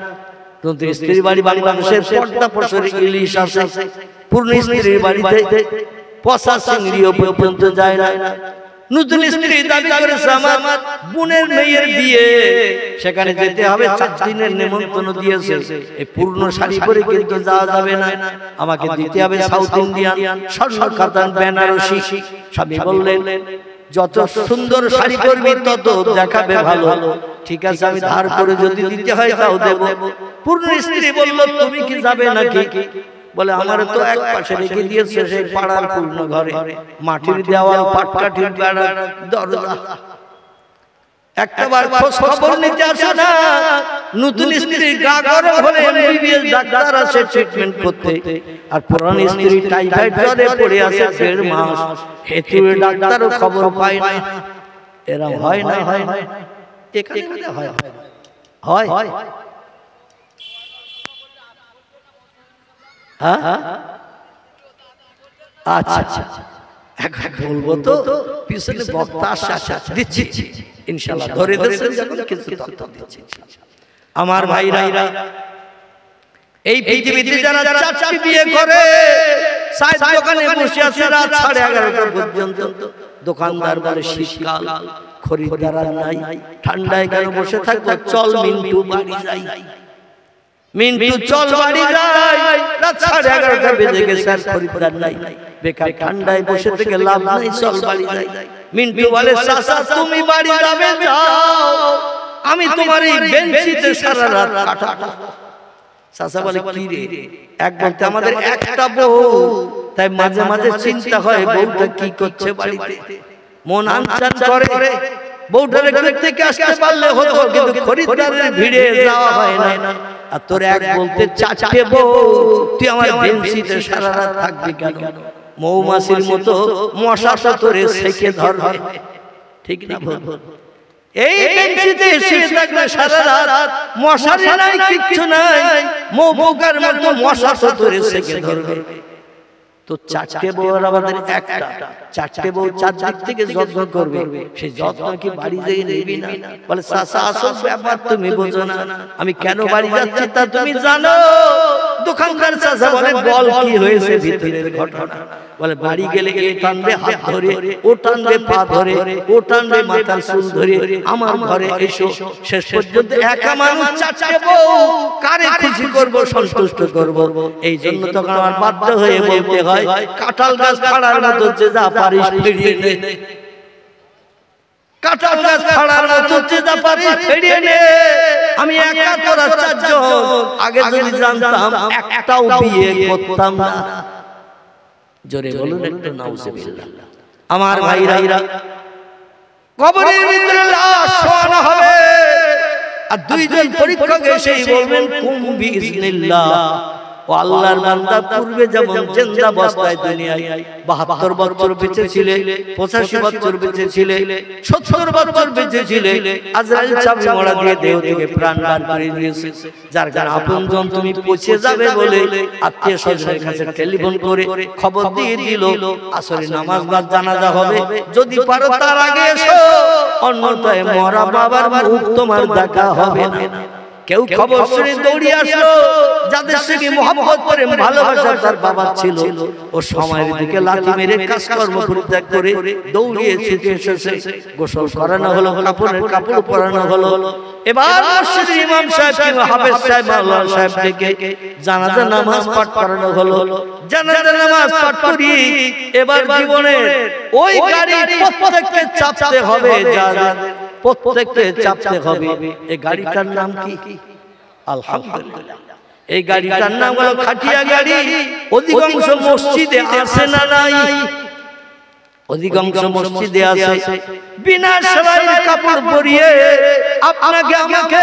নতুন স্ত্রীর বাড়ি বাংলাদেশের পর্দা প্রসারী ইলিশ আছে, পূর্ণ স্ত্রীর বাড়িতে পচা চিংড়িও পর্যন্ত যায় না। নতুন স্ত্রী দাবি করেছে আমার বোনের মেয়ের বিয়ে, সেখানে যেতে হবে, 4 দিনের নেমন্তন্ন দিয়েছে। এই পূর্ণ শাড়ি পরে কিন্তু যাওয়া যাবে না, আমাকে দিতে হবে সাউথ ইন্ডিয়ান স্বর্ণ কাতান বেনারসি। স্বামী বললেন যত সুন্দর শাড়ি পরবি তত দেখাবে ভালো, ঠিক আছে আমি ধার করে যদি দিতে হয় তাও দেব। পূর্ণ স্ত্রী বলল তুমি কি যাবে নাকি? বলে আমার তো এক পাশে রেখে দিয়েছে সেই পাড়ার পূর্ণ ঘরে, মাটির দেওয়াল, পাটকাঠির বেড়া, দরজা, একটাবার খোঁজ খবর নিতে আসে না। নতুন স্ত্রী গা গরম হলে এমবিবিএস ডাক্তার আসে ট্রিটমেন্ট করতে, আর পুরান স্ত্রী টাইফয়েড জ্বরে পড়ে আছে 1.5 মাস, হেতুরে ডাক্তারও খবর পায় না। এরকম হয় না? হয় এখানে হয় হয় আচ্ছা এখন বলবো তো, পিছনে বক্তা আসছে, আচ্ছা দিচ্ছি ইনশাআল্লাহ, ধরে দিয়েছেন যখন কিছু তথ্য দিচ্ছি। আমার ভাইরা, এই পৃথিবীতে যারা 4টি বিয়ে করে, চায়ের দোকানে বসে আছে রাত 11:30 পর্যন্ত, দোকানদার বলে শীতকাল, খরিদ্দার আর নাই, ঠান্ডায় কেন বসে থাকবো, চল মিন্টু বাড়ি যাই। মিন্টু চল বাড়ি যাই, রাত 11:30 বেজে গেছে আর খরিদ্দার নাই, বেকার ঠান্ডায় বসে থেকে লাভ নাই, চল বাড়ি যাই। মিন্টু বলে চাচা তুমি বাড়ি যাবে যাও, আমি তোমার এই বেঞ্চিতে সারা রাত কাটাবো। চাচা বলে কি রে, এক বলতে আমাদের একটা বউ, তাই মাঝে মাঝে চিন্তা হয় বউটা কি করছে বাড়িতে, মন আনচান করে, বউটার একটু থেকে আসতে পারলে হতো, কিন্তু খরিদ্দারের ভিড়ে যাওয়া হয় না। আর তোর এক বলতে 4টে বউ, তুই আমার বেঞ্চিতে সারা রাত থাকবি কেন? মৌমাছির মতো মশা তোরে সেকে ধরবে, ঠিক না? এই বেঞ্চিতে শুয়ে থাকলে সারা রাত মশারি নাই, কিচ্ছু নাই, মৌ পোকার মতো মশা তোরে সেকে ধরবে। তো 4টে বউ আর আমাদের একটা, 4টে বউ 4 দিক থেকে যত্ন করবে, সেই যত্ন কি বাড়ি যেয়ে নেবি না? বলে চাচা আসল ব্যাপার তুমি বোঝো না, আমি কেন বাড়ি যাচ্ছি তা তুমি জানো? দোকানদার চাচা বলে বল কি হয়েছে ভিতরের ঘটনা? বলে বাড়ি গেলে এ টানবে হাত ধরে, ও টানবে পা ধরে, ও টানবে মাথার চুল ধরে, আমার ঘরে এসো। শেষ পর্যন্ত একা মানুষ 4টে বউ, কারে খুশি করব, সন্তুষ্ট করব? এই জন্য তখন আমার বাধ্য হয়ে বলতে হয় কাঁঠাল গাছ ফাড়ার মতো যে যা পারিস ফিরিয়ে নে, কাঁঠাল গাছ ফাড়ার মতো যে যা পারিস ফিরিয়ে নে। আমি একা, তোরা 4 জন, আগে যদি জানতাম একটাও বিয়ে করতাম না। জোরে বলুন একটু নাউজুবিল্লাহ। আমার ভাইরা, কবরের ভিতরে লাশ শোয়ানো হবে, আর 2 জন পরীক্ষক এসেই বলবেন কুম বিইজনিল্লাহ। ও আল্লাহর বান্দা, পূর্বে যেমন জিন্দা অবস্থায় দুনিয়ায় 72 বছর বেঁচে ছিলে, 85 বছর বেঁচে ছিলে, 70 বছর বেঁচে ছিলে, আজরাইল চাবি মোড়া দিয়ে দেহ থেকে প্রাণ বার করে দিয়েছে। যার যার আপনজন তুমি পৌঁছে যাবে বলে আত্মীয় স্বজনের কাছে টেলিফোন করে খবর দিয়ে দিল আসরে নামাজ বাদ জানাজা হবে, যদি পারো তার আগে এসো, অন্যথায় মরা বাবার মুখ তোমার দেখা হবে না। কেউ খবর শুনে দৌড়ে আসলো, যাদের সঙ্গে মহব্বত করে ভালোবাসা তার বাবা ছিল, ও সময়ের দিকে লাথি মেরে কাজকর্ম পরিত্যাগ করে দৌড়িয়ে ছুটে এসেছে। গোসল করানো হলো, কাপড় পরানো হলো। এবার মসজিদের ইমাম সাহেব হাফেজ সাহেব মাওলানা সাহেব থেকে জানাজা নামাজ পাঠ করানো হলো। জানাজা নামাজ পাঠ করি এবার জীবনের ওই গাড়ি প্রত্যেককে চাপতে হবে, প্রত্যেককে চাপতে হবে। এই গাড়িটার নাম কি? আলহামদুলিল্লাহ, এই গাড়িটার নাম হলো খাটিয়া গাড়ি। অধিকাংশ মসজিদে আছে না নাই? অধিকাংশ মসজিদে আছে। বিনা সেলাইয়ের কাপড় পরিয়ে আপনাকে আমাকে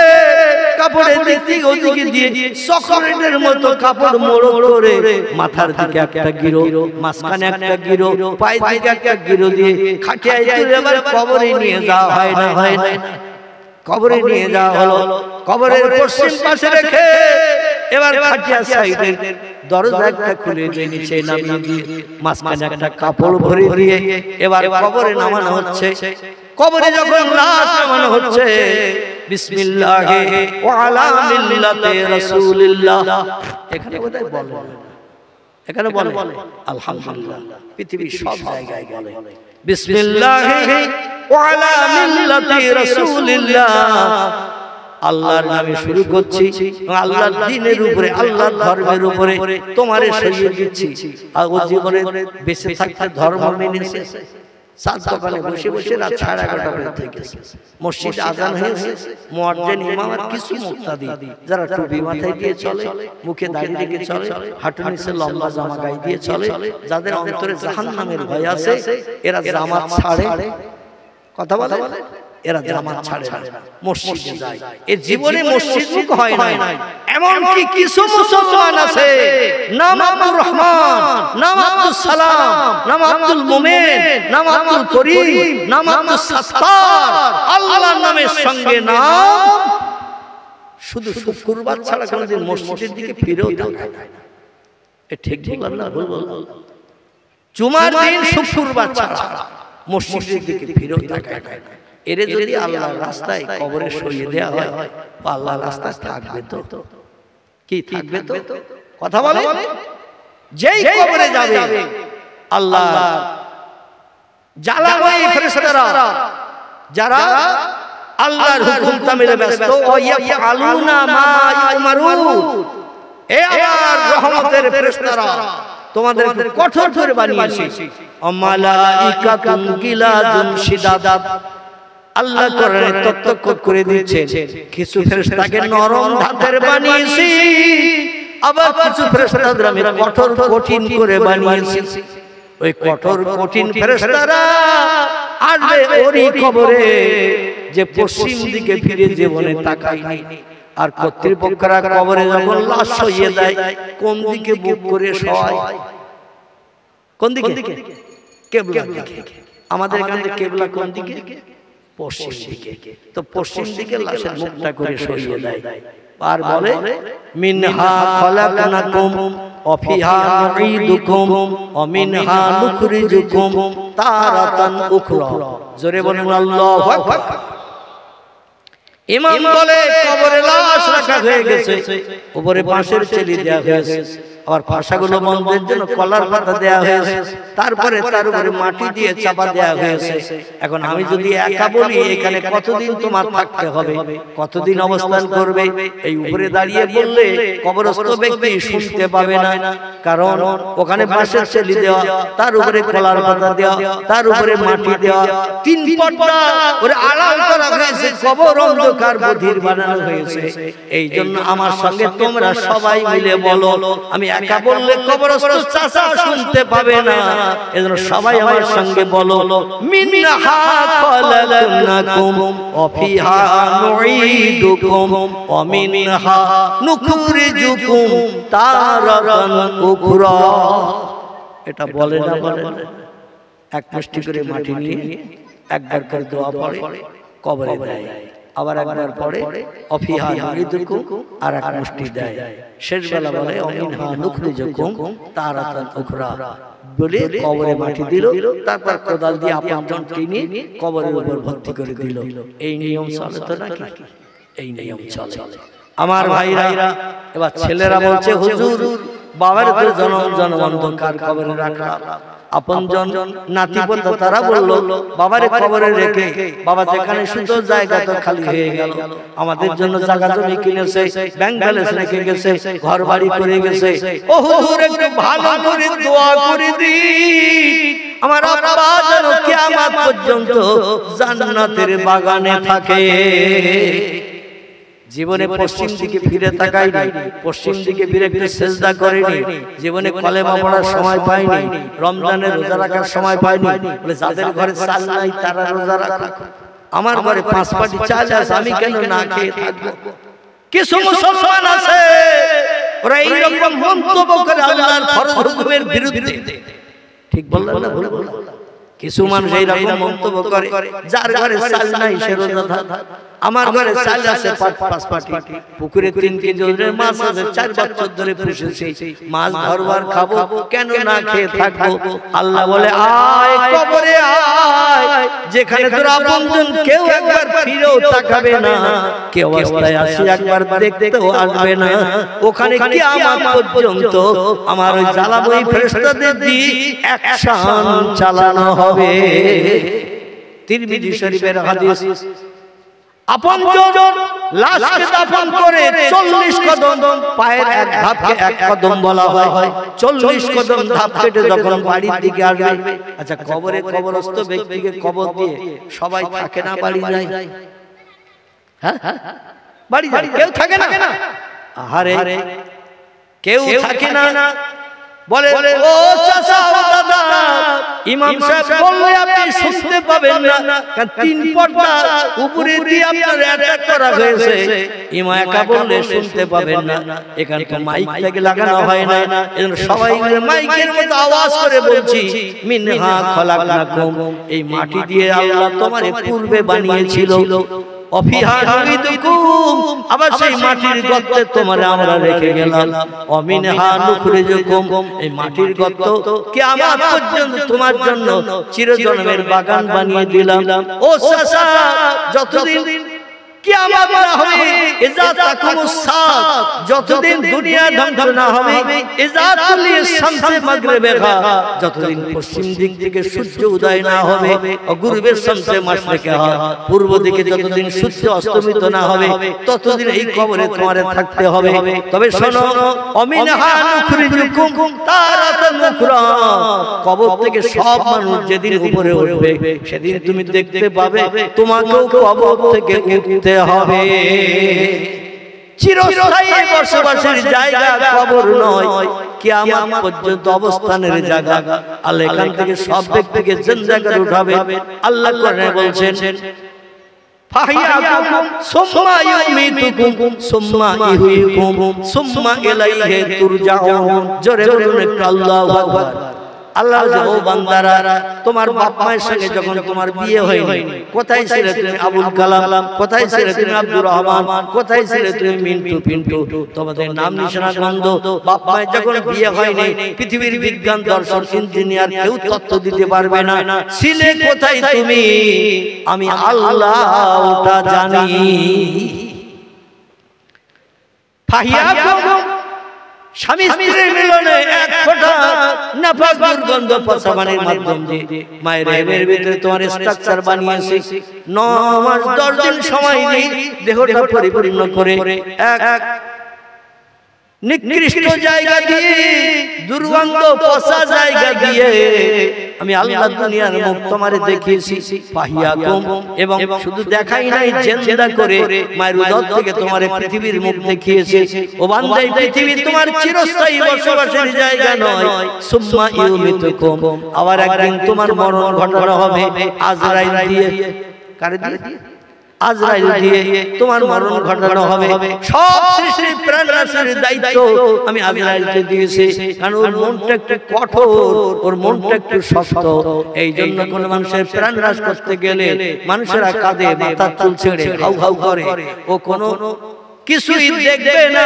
কাপড়ের দিক ওদিকে দিয়ে চকলেটের মতো কাপড় মোড় করে মাথার দিকে একটা গিরো, মাঝখানে একটা গিরো, পায়ের দিকে একটা গিরো দিয়ে খাটিয়ায় তুলে এবার কবরে নিয়ে যাওয়া হয় না? হয় না? কবরে নিয়ে যাওয়া হলো। কবরের পশ্চিম পাশে রেখে এবার খাটিয়া সাইডের দরজা একটা খুলে দিয়ে নিচে নামিয়ে দিয়ে মাঝখানে একটা কাপড় ভরে দিয়ে এবার কবরে নামানো হচ্ছে। কবরে যখন লাশ নামানো হচ্ছে বিসমিল্লাহি ওয়া আলা মিল্লাতি রাসূলিল্লাহ। এখানে বোধহয় বলে, এখানে বলে আলহামদুলিল্লাহ, পৃথিবীর সব জায়গায় বলে বিসমিল্লাহি ওয়া আলা মিল্লাতি রাসূলিল্লাহ। আল্লাহর নামে শুরু করছি, আল্লাহর দ্বীনের উপরে, আল্লাহর ধর্মের উপরে তোমারে সরিয়ে দিচ্ছি। আর ও জীবনে বেঁচে থাকতে ধর্ম মেনেছে, সাত দোকানে বসে বসে রাত 11:30 পর্যন্ত থেকেছে। মসজিদে আজান হয়েছে, মুয়াজ্জিন ইমাম আর কিছু মুক্তাদি যারা টুপি মাথায় দিয়ে চলে, মুখে দাড়ি রেখে চলে, হাঁটুর নিচে লম্বা জামা গায়ে দিয়ে চলে, যাদের অন্তরে জাহান্নামের ভয় আছে, এরা জামাত ছাড়ে, কথা বলে, এরা জামাত ছাড়ে না, মসজিদে যায়। এই জীবনে মসজিদ মুখ হয় না। এমন কি কিছু মুসলমান আছে, নাম আব্দুর রহমান, নাম আব্দুল সালাম, নাম আব্দুল মুমিন, নাম আব্দুল করিম, নাম আব্দুল সাত্তার, আল্লাহর নামের সঙ্গে নাম, শুধু শুক্রবার ছাড়া কোনদিন মসজিদের দিকে ফিরেও তাকায় না। এ ঠিক বললাম না ভুল বললাম? জুমার দিন শুক্রবার ছাড়া মসজিদের দিকে ফিরেও তাকায় না। এরে যদি আল্লাহর রাস্তায় কবরে সরিয়ে দেয়া হয়, আল্লাহর রাস্তায় থাকবে তো? কি থাকবে তো? কথা বলে, যেই কবরে যাবে আল্লাহ জালাওয়াই ফেরেশতারা যারা আল্লাহর হুকুম তামিলে ব্যস্ত, ওয়ায়াফআলুনা মা ইউমারুন, এ আল্লাহর রহমতের ফেরেশতারা তোমাদের কঠোর করে বানিয়েছে। মালাইকাতুন গিলাদুন শিদাদাত, আল্লাহ কোরআনে তত্ত্ব করে দিয়েছেন, কিছু ফেরেশতাকে নরম ধাতের বানিয়েছি, আবার কিছু ফেরেশতাদের আমি কঠোর কঠিন করে বানিয়েছি। ওই কঠোর কঠিন ফেরেশতারা আসবে ওরই কবরে যে পশ্চিম দিকে ফিরে জীবনে তাকায়নি। আর কর্তৃপক্ষরা কবরে যখন লাশ শোইয়ে দেয়, কোন দিকে বুক করে শোয়? কোন দিকে? কিবলার দিকে। আমাদের এখানে কিবলা কোন দিকে? পশ্চিম দিকে। তো পশ্চিম দিকে লাশের মুখটা করে সরিয়ে দেয়, আর বলে মিনহা খলাকনাকুম ওয়া ফিহা নুঈদুকুম ওয়া মিনহা নুখরিজুকুম তারাতান উখরা। জোরে বলুন আল্লাহু আকবার। ইমাম বলে কবরে লাশ রাখা হয়ে গেছে, উপরে বাঁশের চেলি দেয়া হয়েছে, আর পাশাগুলো বন্ধের জন্য কলার পাতা দেয়া হয়েছে, তারপরে তার উপরে মাটি দিয়ে চাপা দেয়া হয়েছে। এখন আমি যদি একা বলি এখানে কতদিন তোমার থাকতে হবে, কতদিন অবস্থান করবে, এই উপরে দাঁড়িয়ে বললে কবরস্থ ব্যক্তি শুনতে পাবে না, কারণ ওখানে বাঁশের চেলি দেওয়া, তার উপরে কলার পাতা দেওয়া, তার উপরে মাটি দেওয়া, তিন পর্দা ওরে আড়াল করা হয়েছে, কবর অন্ধকার বধির বানানো হয়েছে। এই জন্য আমার সঙ্গে তোমরা সবাই মিলে বলো, আমি একা বললে কবরস্থ চাচা শুনতে পাবে না, এজন্য সবাই আমার সঙ্গে বলো মিনহা খলাকনাকুম ওয়া ফিহা নুঈদুকুম ওয়া মিনহা নুখরিজুকুম তারাতান উখরা। এটা বলে না বলে? এক মুষ্টি করে মাটি নিয়ে একবার করে দোয়া পড়ে কবরে দেয়, আবার একবার পড়ে অফিহা নুঈদুকুম আর এক মুষ্টি দেয়, শেষ বেলা বলে অমিনহা নুখরিজুকুম তারাতান উখরা বলে কবরে মাটি দিল, তারপর কোদাল দিয়ে আপন টেনে কবরের উপর ভর্তি করে দিল। এই নিয়ম চলে তো নাকি? এই নিয়ম চলে। আমার ভাইরা, এবার ছেলেরা বলছে হুজুর বাবার তো জনম অন্ধকার কবরে রাখা, আপনজন নাতিপোতা তারা বলল বাবারে কবরে রেখে বাবা যেখানে শুধু জায়গা তো খালি হয়ে গেল, আমাদের জন্য জায়গা জমি কিনেছে, ব্যাংক ব্যালেন্স রেখে গেছে, ঘর বাড়ি করে গেছে, ও হুজুর একটু ভালো করে দোয়া করে দিন আমার আব্বা যেন কিয়ামত পর্যন্ত জান্নাতের বাগানে থাকে। জীবনে পশ্চিম দিকে ফিরে তাকায়নি, পশ্চিম দিকে ফিরে একটু সেজদা করেনি, জীবনে কলেমা পড়ার সময় পায়নি, রমজানের রোজা রাখার সময় পায়নি। বলে যাদের ঘরে চাল নাই তারা রোজা রাখো, আমার ঘরে 5 পাটি চাল আছে, আমি কেন না খেয়ে থাকবো? কিছু মুসলমান আছে ওরা এইরকম মন্তব্য করে আল্লাহর ফরজ হুকুমের বিরুদ্ধে। ঠিক বললাম না ভুল বললাম? কিছু মানুষ এইরকম মন্তব্য করে, যার ঘরে চাল নাই সে রোজা থাকে। আমার ঘরে চাল আছে 5 পাটি, পুকুরে 3 কেজি ওজনের মাছ আছে, 4 বছর ধরে পুষেছি, মাছ ধরবার খাবো, কেন না খেয়ে থাকবো? আল্লাহ বলে আয় কবরে আয়, যেখানে তোর আপনজন কেউ একবার ফিরেও তাকাবে না, কে অবস্থায় আসি একবার দেখতেও আসবে না, ওখানে কিয়ামত পর্যন্ত আমার ওই জ্বালাময়ী ফেরেশতাদের দিয়ে অ্যাকশন চালানো হবে। তিরমিজি শরীফের হাদিস। আপনজন লাশকে দাফন করে 40 কদম, পায়ের এক ধাপকে 1 কদম বলা হয়, 40 কদম ধাপ কেটে যখন বাড়ির দিকে আসবে, আচ্ছা কবরে কবরস্থ ব্যক্তিকে কবর দিয়ে সবাই থাকে না বাড়ি যায়? হ্যাঁ বাড়ি যায়, কেউ থাকে না? আহারে কেউ থাকে না। বলে ও চাচা ও দাদা, ইমাম সাহেব বললে আপনি শুনতে পাবেন না, কারণ 3 পর্দা উপরে দিয়ে আপনার অ্যাটাক করা হয়েছে, ইমাম একা বললে শুনতে পাবেন না, এখানে তো মাইকটাকে লাগানো হয় না, এজন্য সবাই মিলে মাইকের মতো আওয়াজ করে বলছি মিনহা খলাকনাকুম, এই মাটি দিয়ে আল্লাহ তোমারে পূর্বে বানিয়েছিল, অফিহা নুইদুকুম, আবার সেই মাটির গর্তে তোমারে আমরা রেখে গেলাম, অমিনহা নুখরিজুকুম, এই মাটির গর্ত কিয়ামত পর্যন্ত তোমার জন্য চিরজন্মের বাগান বানিয়ে দিলাম। ও চাচা, যতদিন কিয়ামত না হবে, ইজা তাকুমুস সাআত, যতদিন দুনিয়া ধ্বংস না হবে, ইজা তুলিস শামসে মাগরিবেহা, যতদিন পশ্চিম দিক থেকে সূর্য উদয় না হবে, গুরুবের শামসে মাশরিকিহা, পূর্ব দিকে যতদিন সূর্য অস্তমিত না হবে, ততদিন এই কবরে তোমারে থাকতে হবে। তবে শোনো, অমিনহা নুখরিজুকুম তারাতান উখরা, কবর থেকে সব মানুষ যেদিন উপরে উঠবে, সেদিন তুমি দেখতে পাবে তোমাকেও কবর থেকে উঠতে হবে। চিরস্থায়ী বসবাসের জায়গা কবর নয়, কিয়ামত পর্যন্ত অবস্থানের জায়গা। আল্লাহ এখান থেকে সব ব্যক্তিকে জিন্দা করে উঠাবে। আল্লাহ কোরআনে বলছেন ফাহিয়াকুম সুম্মা ইউমিতুকুম সুম্মা ইহয়িকুম সুম্মা ইলাইহি তুরজাউন। জোরে বলুন একটু আল্লাহু আকবার। আল্লাহ যে ও বান্দারা, তোমার বাপ মায়ের সঙ্গে যখন তোমার বিয়ে হয়নি, কোথায় ছিলে তুমি আবুল কালাম, কোথায় ছিলে তুমি আব্দুর রহমান, কোথায় ছিলে তুমি মিন্টু পিন্টু, তোমাদের নাম নিশানা গন্ধ, বাপ মায়ের যখন বিয়ে হয়নি, পৃথিবীর বিজ্ঞান দর্শন ইঞ্জিনিয়ার কেউ তথ্য দিতে পারবে না ছিলে কোথায় তুমি, আমি আল্লাহ ওটা জানি। ফাহিয়াকুম, স্বামী স্ত্রীর মিলনে এক ফোঁটা নাপাক দুর্গন্ধ পচাবানের মাধ্যম দিয়ে মায়ের হেবের ভিতরে তোমার স্ট্রাকচার বানিয়েছে। 9 মাস 10 দিন সময় দিয়ে দেহটা পরিপূর্ণ করে এক নিকৃষ্ট জায়গা দিয়ে, দুর্গন্ধ পচা জায়গা দিয়ে আমি আল্লাহ দুনিয়ার মুখ তোমারে দেখিয়েছি। ফাহিয়াকুম, এবং শুধু দেখাই নাই, জিন্দা করে মায়ের উদর থেকে তোমারে পৃথিবীর মুখ দেখিয়েছে। ও বান্দা, এই পৃথিবী তোমার চিরস্থায়ী বসবাসের জায়গা নয়। সুম্মা ইউমিতুকুম, আবার একদিন তোমার মরণ ঘটানো হবে আজরাইল দিয়ে। কারে দিয়ে? আজরাইল দিয়ে তোমার মরণ ঘটানো হবে। সব সৃষ্টি প্রাণরাশির দায়িত্ব আমি আজরাইলকে দিয়েছি, কারণ ওর মনটা একটু কঠোর, ওর মনটা একটু শক্ত। এই জন্য কোন মানুষের প্রাণরাশ করতে গেলে মানুষেরা কাঁদে, মাথা চুল ছেড়ে হাউ হাউ করে, ও কোনো কিছুই দেখবে না,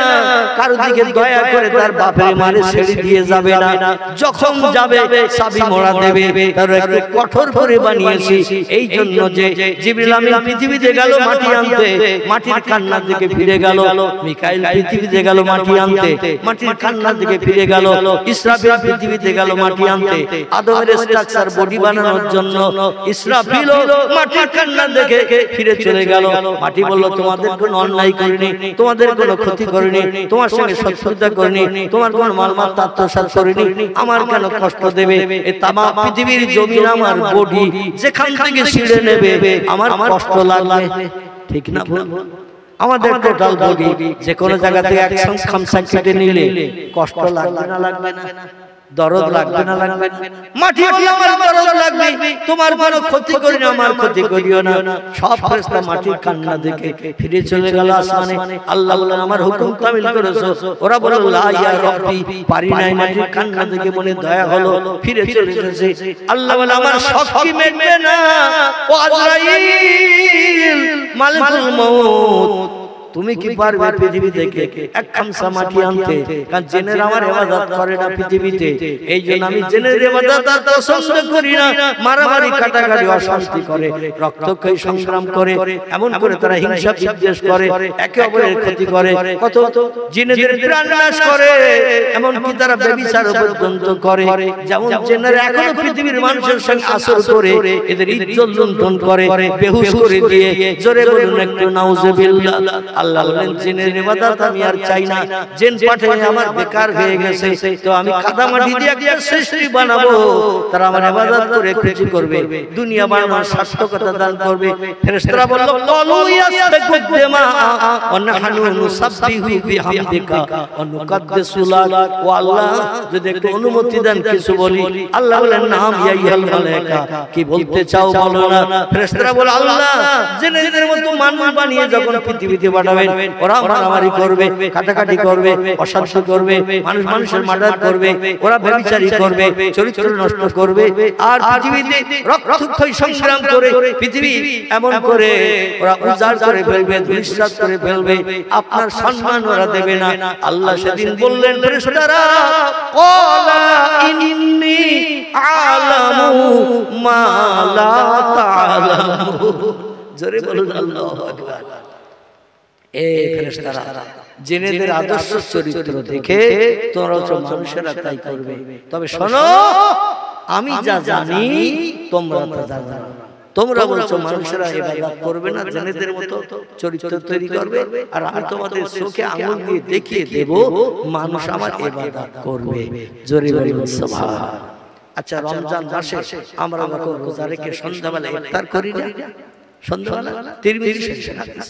কারো দিকে দয়া করে তার বাপের মারে ছেড়ে দিয়ে যাবে না, যখন যাবে চাবি মোড়া দেবে। তার একটু কঠোর করে বানিয়েছি, এই জন্য যে জিবরিল আমিন পৃথিবীতে গেল মাটি আনতে, মাটির কান্নার দিকে ফিরে গেল। মিকাইল পৃথিবীতে গেল মাটি আনতে, মাটির কান্নার দিকে ফিরে গেল। ইসরাফিল পৃথিবীতে গেল মাটি আনতে, আদমের স্ট্রাকচার বডি বানানোর জন্য। ইসরাফিল মাটির কান্নার দিকে ফিরে চলে গেল। মাটি বলল, তোমাদের কোনো অন্যায় করিনি, তোমাদের কোনো ক্ষতি করিনি, তোমার সঙ্গে শত্রুতা করিনি, তোমার কোনো মালমাত্তা আত্মসাৎ করিনি, আমার কেন কষ্ট দেবে? এই তামাম পৃথিবীর জমিন আমার বডি, যেখান থেকে ছিঁড়ে নেবে আমার কষ্ট লাগবে। ঠিক না ভুল? আমাদের টোটাল বডি যে কোনো জায়গা থেকে এক খামসা কেটে নিলে কষ্ট লাগবে না? লাগবে না? দরদ লাগবে না লাগবে না? মাটি বলে আমার দরদ লাগবে, তোমার কোনো ক্ষতি করি না, আমার ক্ষতি করিও না। সব ফেরেশতা মাটির কান্না দেখে ফিরে চলে গেল আসমানে। আল্লাহ বলেন আমার হুকুম তামিল করেছো? ওরা বলে লা ইয়া রব্বি, পারি নাই। মাটির কান্না দেখে মনে দয়া হলো, ফিরে চলে এসেছে। আল্লাহ বলে আমার শক্তি মেটবে না, ও আজরাইল মালিকুল মউত, তুমি কি পারবে পৃথিবী থেকে এক খামসা মাটি আনতে? কারণ জিনেরা আমার ইবাদত করে না পৃথিবীতে, এই জন্য আমি জিনের ইবাদত আর পছন্দ করি না। মারামারি কাটাকাটি অশান্তি করে, রক্তক্ষয়ী সংগ্রাম করে, এমন করে তারা হিংসা বিদ্বেষ করে, একে অপরের ক্ষতি করে, কত জিনেদের প্রাণ নাশ করে, এমন কি তারা ব্যভিচার পর্যন্ত করে। যেমন জিনেরা এখনো পৃথিবীর মানুষের সঙ্গে আসর করে, এদের ইজ্জত লুণ্ঠন করে, বেহুশ করে দিয়ে। জোরে বলুন একটু নাউজুবিল্লাহ। আল্লাহ বলেন জিনের ইবাদত আমি আর চাই না, জিন পাঠিয়ে আমার বেকার হয়ে গেছে, তো আমি কাদা মাটি দিয়ে একটা সৃষ্টি বানাবো, তারা আমার ইবাদত করে খুশি করবে, দুনিয়া বানানোর সার্থকতা দান করবে। ফেরেশতারা বলল ক্বালু ইয়াসতাকুদ্দিমা ওয়া নাহনু নুসাব্বিহু বিহামদিকা ওয়া নুকাদ্দিসু লাক। ও আল্লাহ যদি একটু অনুমতি দেন কিছু বলি। আল্লাহ বলেন নাম ইয়া আইয়ুহাল মালায়েকা, কি বলতে চাও বলো না। ফেরেশতারা বলে আল্লাহ জিনেদের মতো মানুষ বানিয়ে যখন পৃথিবীতে ওরা মারামারি করবে, কাটাকাটি করবে, অশান্তি করবে, মানুষ মানুষের মার্ডার করবে, ওরা ব্যভিচারী করবে, চরিত্র নষ্ট করবে, আর পৃথিবীতে রক্তক্ষয়ী সংগ্রাম করে পৃথিবী এমন করে ওরা উজাড় করে ফেলবে, ধূলিসাৎ করে ফেলবে, আপনার সম্মান ওরা দেবে না। আল্লাহ সেদিন বললেন ফেরেশতারা ক্বালা ইন্নী আ'লামু মা লা তা'লামুন। জোরে বলুন আল্লাহু আকবার। এই ফেরেশতারা জিনেদের আদর্শ চরিত্র দেখে তোমরা মানুষেরা তাই করবে। তবে শোনো, আমি যা জানি তোমরা তা জানো না। তোমরা বলছো মানুষেরা ইবাদত করবে না, জিনেদের মতো চরিত্র তৈরি করবে, আর আমি তোমাদের চোখে আঙুল দিয়ে দেখিয়ে দেব মানুষ আমার ইবাদত করবে। জোরে বলুন সুবহান। আচ্ছা, রমজান মাসে আমরা যখন রোজা রেখে সন্ধ্যাবেলা ইফতার করি না, সন্ধ্যাবেলা তিরমিজি শরীফে হাদিস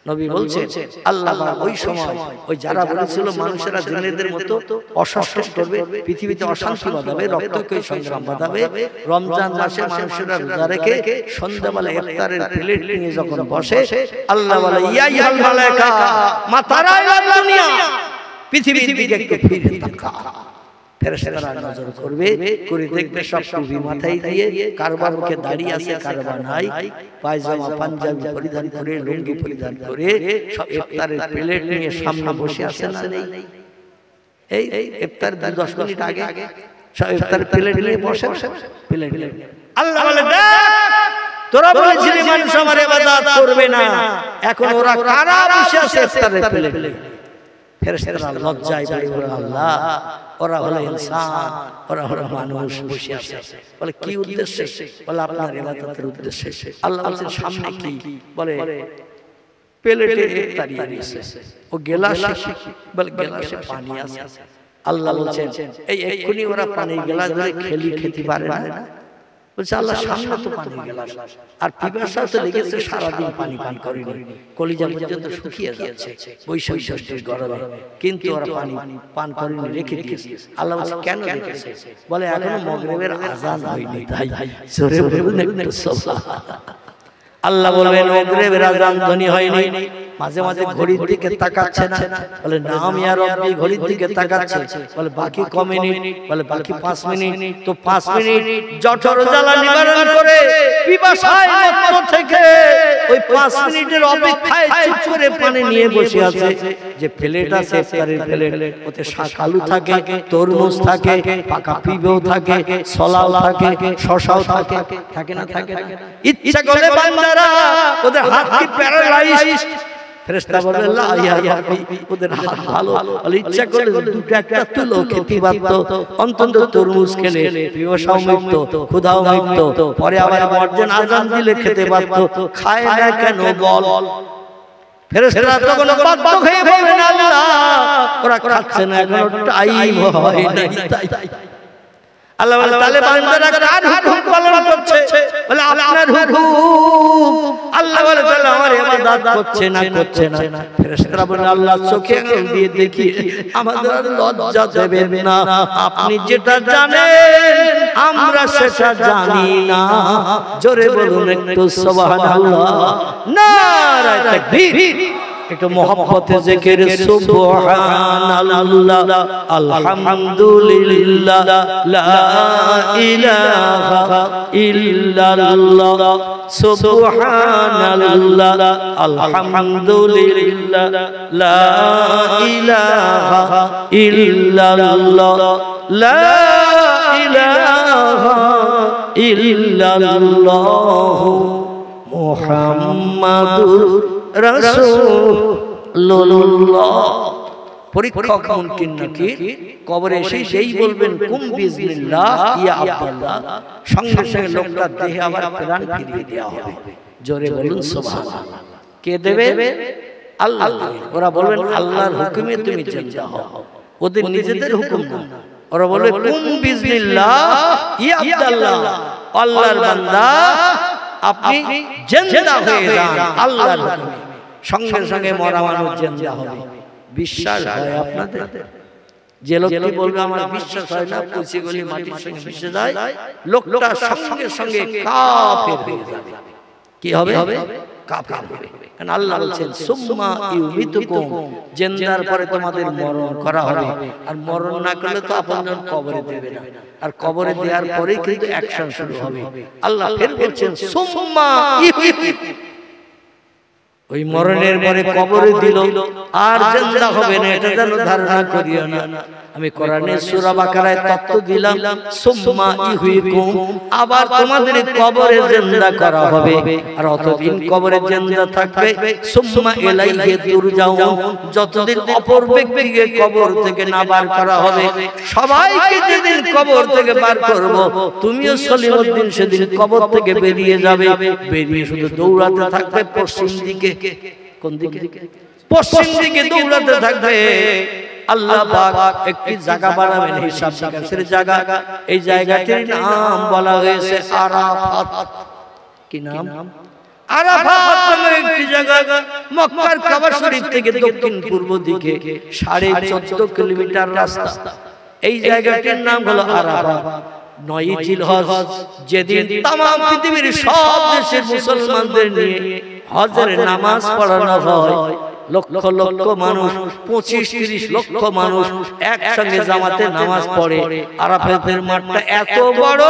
নবী বলছেন আল্লাহ ওই সময় ওই যারা বলেছিল মানুষেরা জিনেদের মতো অশান্তি করবে, পৃথিবীতে অশান্তি বাঁধাবে, রক্তক্ষয়ী সংগ্রাম বাঁধাবে, রমজান মাসে মানুষেরা রোজা রেখে সন্ধ্যাবেলা ইফতারের প্লেট নিয়ে যখন বসে, আল্লাহ বলে ইয়া আইয়ুহাল মালায়েকা মা তারা ইলা দুনিয়া, পৃথিবীর দিকে একটু ফিরে তাকাও। ফেরেশতারা নজর করবে, করে দেখবে সব টুপি মাথায় দিয়ে, কারবার মুখে দাড়ি আছে, কারবার নাই, পায়জামা পাঞ্জাবি পরিধান করে, লুঙ্গি পরিধান করে সব ইফতারের প্লেট নিয়ে সামনে বসে আছে না নেই? এই ইফতার 10 মিনিট আগে সব ইফতারের প্লেট নিয়ে বসে, প্লেট নিয়ে আল্লাহ বলে দেখ তোরা বলেছিলি মানুষ আমার ইবাদত করবে না, এখন ওরা কারা বসে আছে ইফতারের প্লেট নিয়ে। ফেরেশতারা লজ্জায় পড়ে বলে আল্লাহ ওরা হলো ইনসান, ওরা হলো মানুষ বসে আছে। বলে কি উদ্দেশ্যে? বলে আপনার ইবাদতের উদ্দেশ্যে। আল্লাহ বলেন সামনে কি? বলে প্লেটে ইফতারি আছে, ও গেলাসে, বলে গেলাসে পানি আছে। আল্লাহ বলেন এই এক্ষুনি ওরা পানি গেলাস ধরে খেতে পারে না। বলছে আল্লাহ সামনে তো পানি গেলাস, আর পিপাসা তো লেগেছে, সারাদিন পানি পান করেনি, কলিজা পর্যন্ত শুকিয়ে যাচ্ছে বৈশাখ জ্যৈষ্ঠের গরমে, কিন্তু ওরা পানি পান করেনি, রেখে দিয়েছে। আল্লাহ বলছে কেন রেখেছে? বলে এখনো মাগরিবের আযান হয়নি, তাই। জোরে বলুন একটু সুবহানাল্লাহ। আল্লাহ বলবেন মাগরিবের আযান ধ্বনি হয়নি, মাঝে মাঝে ঘড়ির দিকে তাকাচ্ছে না, বলে নাম ইয়া রব্বি, ঘড়ির দিকে তাকাচ্ছে, বলে বাকি ক মিনিট? বলে বাকি 5 মিনিট। তো 5 মিনিট জঠর জ্বালা নিবারণ করে পিপাসায় মত্ত থেকে ওই 5 মিনিটের অপেক্ষায় চুপ করে পানি নিয়ে বসে আছে। যে প্লেট আছে ইফতারের প্লেট, ওতে শাক আলু থাকে, তরমুজ থাকে, পাকা পিবেও থাকে, সলাও থাকে, শসাও থাকে, থাকে না? থাকে না? ইচ্ছা করলে বান্দারা ওদের হাত কি প্যারালাইজড, ফেরেশতা বলে লা ইয়া রাব্বি, ওদের হাত ভালো, বলে ইচ্ছা করলে দুটো একটা তুলো খেতে পারত, অন্তত তরমুজ খেলে পিপাসাও মিটত, ক্ষুধাও মিটত, পরে আবার মুয়াজ্জিন আযান দিলে খেতে পারত, খায় না কেন বল? ফেরেশতারা তখন বাধ্য হয়ে বলবেন আল্লাহ ওরা খাচ্ছে না, এখনো টাইম হয় নাই, তাই। আল্লাহ বলে তাহলে বান্দারা কার হুকুম পালন করছে? বলে আপনার হুকুম। আল্লাহ বলে তাহলে তাআলা আমার ইবাদত করছে না ফেরেশতারা বলে আল্লাহ চোখে আঙুল দিয়ে দেখি আমাদের আর লজ্জা দেবেন না আপনি যেটা জানেন আমরা সেটা জানি না জোরে বলুন একটু সুবহানাল্লাহ নারায়ে তাকবীর একটু মোহাব্বতে জিকির সুবহানাল্লাহ আলহামদুলিল্লাহ লা ইলাহা ইল্লাল্লাহ সুবহানাল্লাহ আলহামদুলিল্লাহ লা ইলাহা ইল্লাল্লাহ লা ইলাহা ইল্লাল্লাহ মুহাম্মাদুর রাসূলুল্লাহ পরীক্ষক মুনকির নাকির কবরে এসে সেই বলবেন কুম বিজনিল্লাহ ইয়া আব্দুল্লাহ সঙ্গে সঙ্গে লোকটা দেহে আবার প্রাণ ফিরিয়ে দেওয়া হবে জোরে বলুন সুবহানাল্লাহ কে দেবে আল্লাহ ওরা বলবেন আল্লাহর হুকুমে তুমি জিন্দা হও ওদের নিজেদের হুকুম না ওরা বলবে কুম বিজনিল্লাহ ইয়া আব্দুল্লাহ আল্লাহর বান্দা আপনি জিন্দা হয়ে যান আল্লাহর হুকুমে সঙ্গে সঙ্গে মরা মানুষ জিন্দা হবে বিশ্বাস হয় আপনাদের যে লোকটি বলবে আমার বিশ্বাস হয় না কুচি গলি মাটির সঙ্গে মিশে যায় লোকটা সঙ্গে সঙ্গে কাফের হয়ে যাবে কি হবে কাফের হবে কারণ আল্লাহ বলেন সুম্মা ইউমিতুকুম জিন্দার পরে তোমাদের মরণ করা হবে আর মরণ না করলে তো আপনজন কবরে দেবে না আর কবরে দেওয়ার পরেই কিন্তু অ্যাকশন শুরু হবে আল্লাহ ফের বলছেন সুম্মা ইউমিতুকুম ওই মরণের পরে কবরে দিল আর জিন্দা হবে না এটা যেন ধারণা করিও না আমি কোরআনে সূরা বাকারায় তত্ত্ব দিলাম সুম্মা ইহয়িকুম আবার তোমাদের কবরে জিন্দা করা হবে আর অতদিন কবরে জিন্দা থাকবে সুম্মা ইলাইহি তুরজাউন যতদিন অপর ব্যক্তিকে কবর থেকে না বার করা হবে সবাইকে যেদিন কবর থেকে বার করব তুমিও সলিমউদ্দিন সেদিন কবর থেকে বেরিয়ে যাবে বেরিয়ে শুধু দৌড়াতে থাকবে পশ্চিম দিকে কোন দিকে পশ্চিম দিকে দৌড়াতে থাকবে আল্লাহ পাক একটি জায়গা বানাবেন হিসাব নিকাশের জায়গা এই জায়গাটির নাম বলা হয়েছে আরাফাত কি নাম আরাফাত নামে একটি জায়গা মক্কার কাবা শরীফ থেকে দক্ষিণ পূর্ব দিকে 14.5 কিলোমিটার রাস্তা এই জায়গাটির নাম হলো আরাফাত 9 জিলহজ যেদিন तमाम পৃথিবীর সব দেশের মুসলমানদের নিয়ে হজের নামাজ পড়ানো হয় লক্ষ লক্ষ মানুষ 25-30 লক্ষ মানুষ একসঙ্গে জামাতে নামাজ পড়ে আরাফাতের মাঠটা এত বড়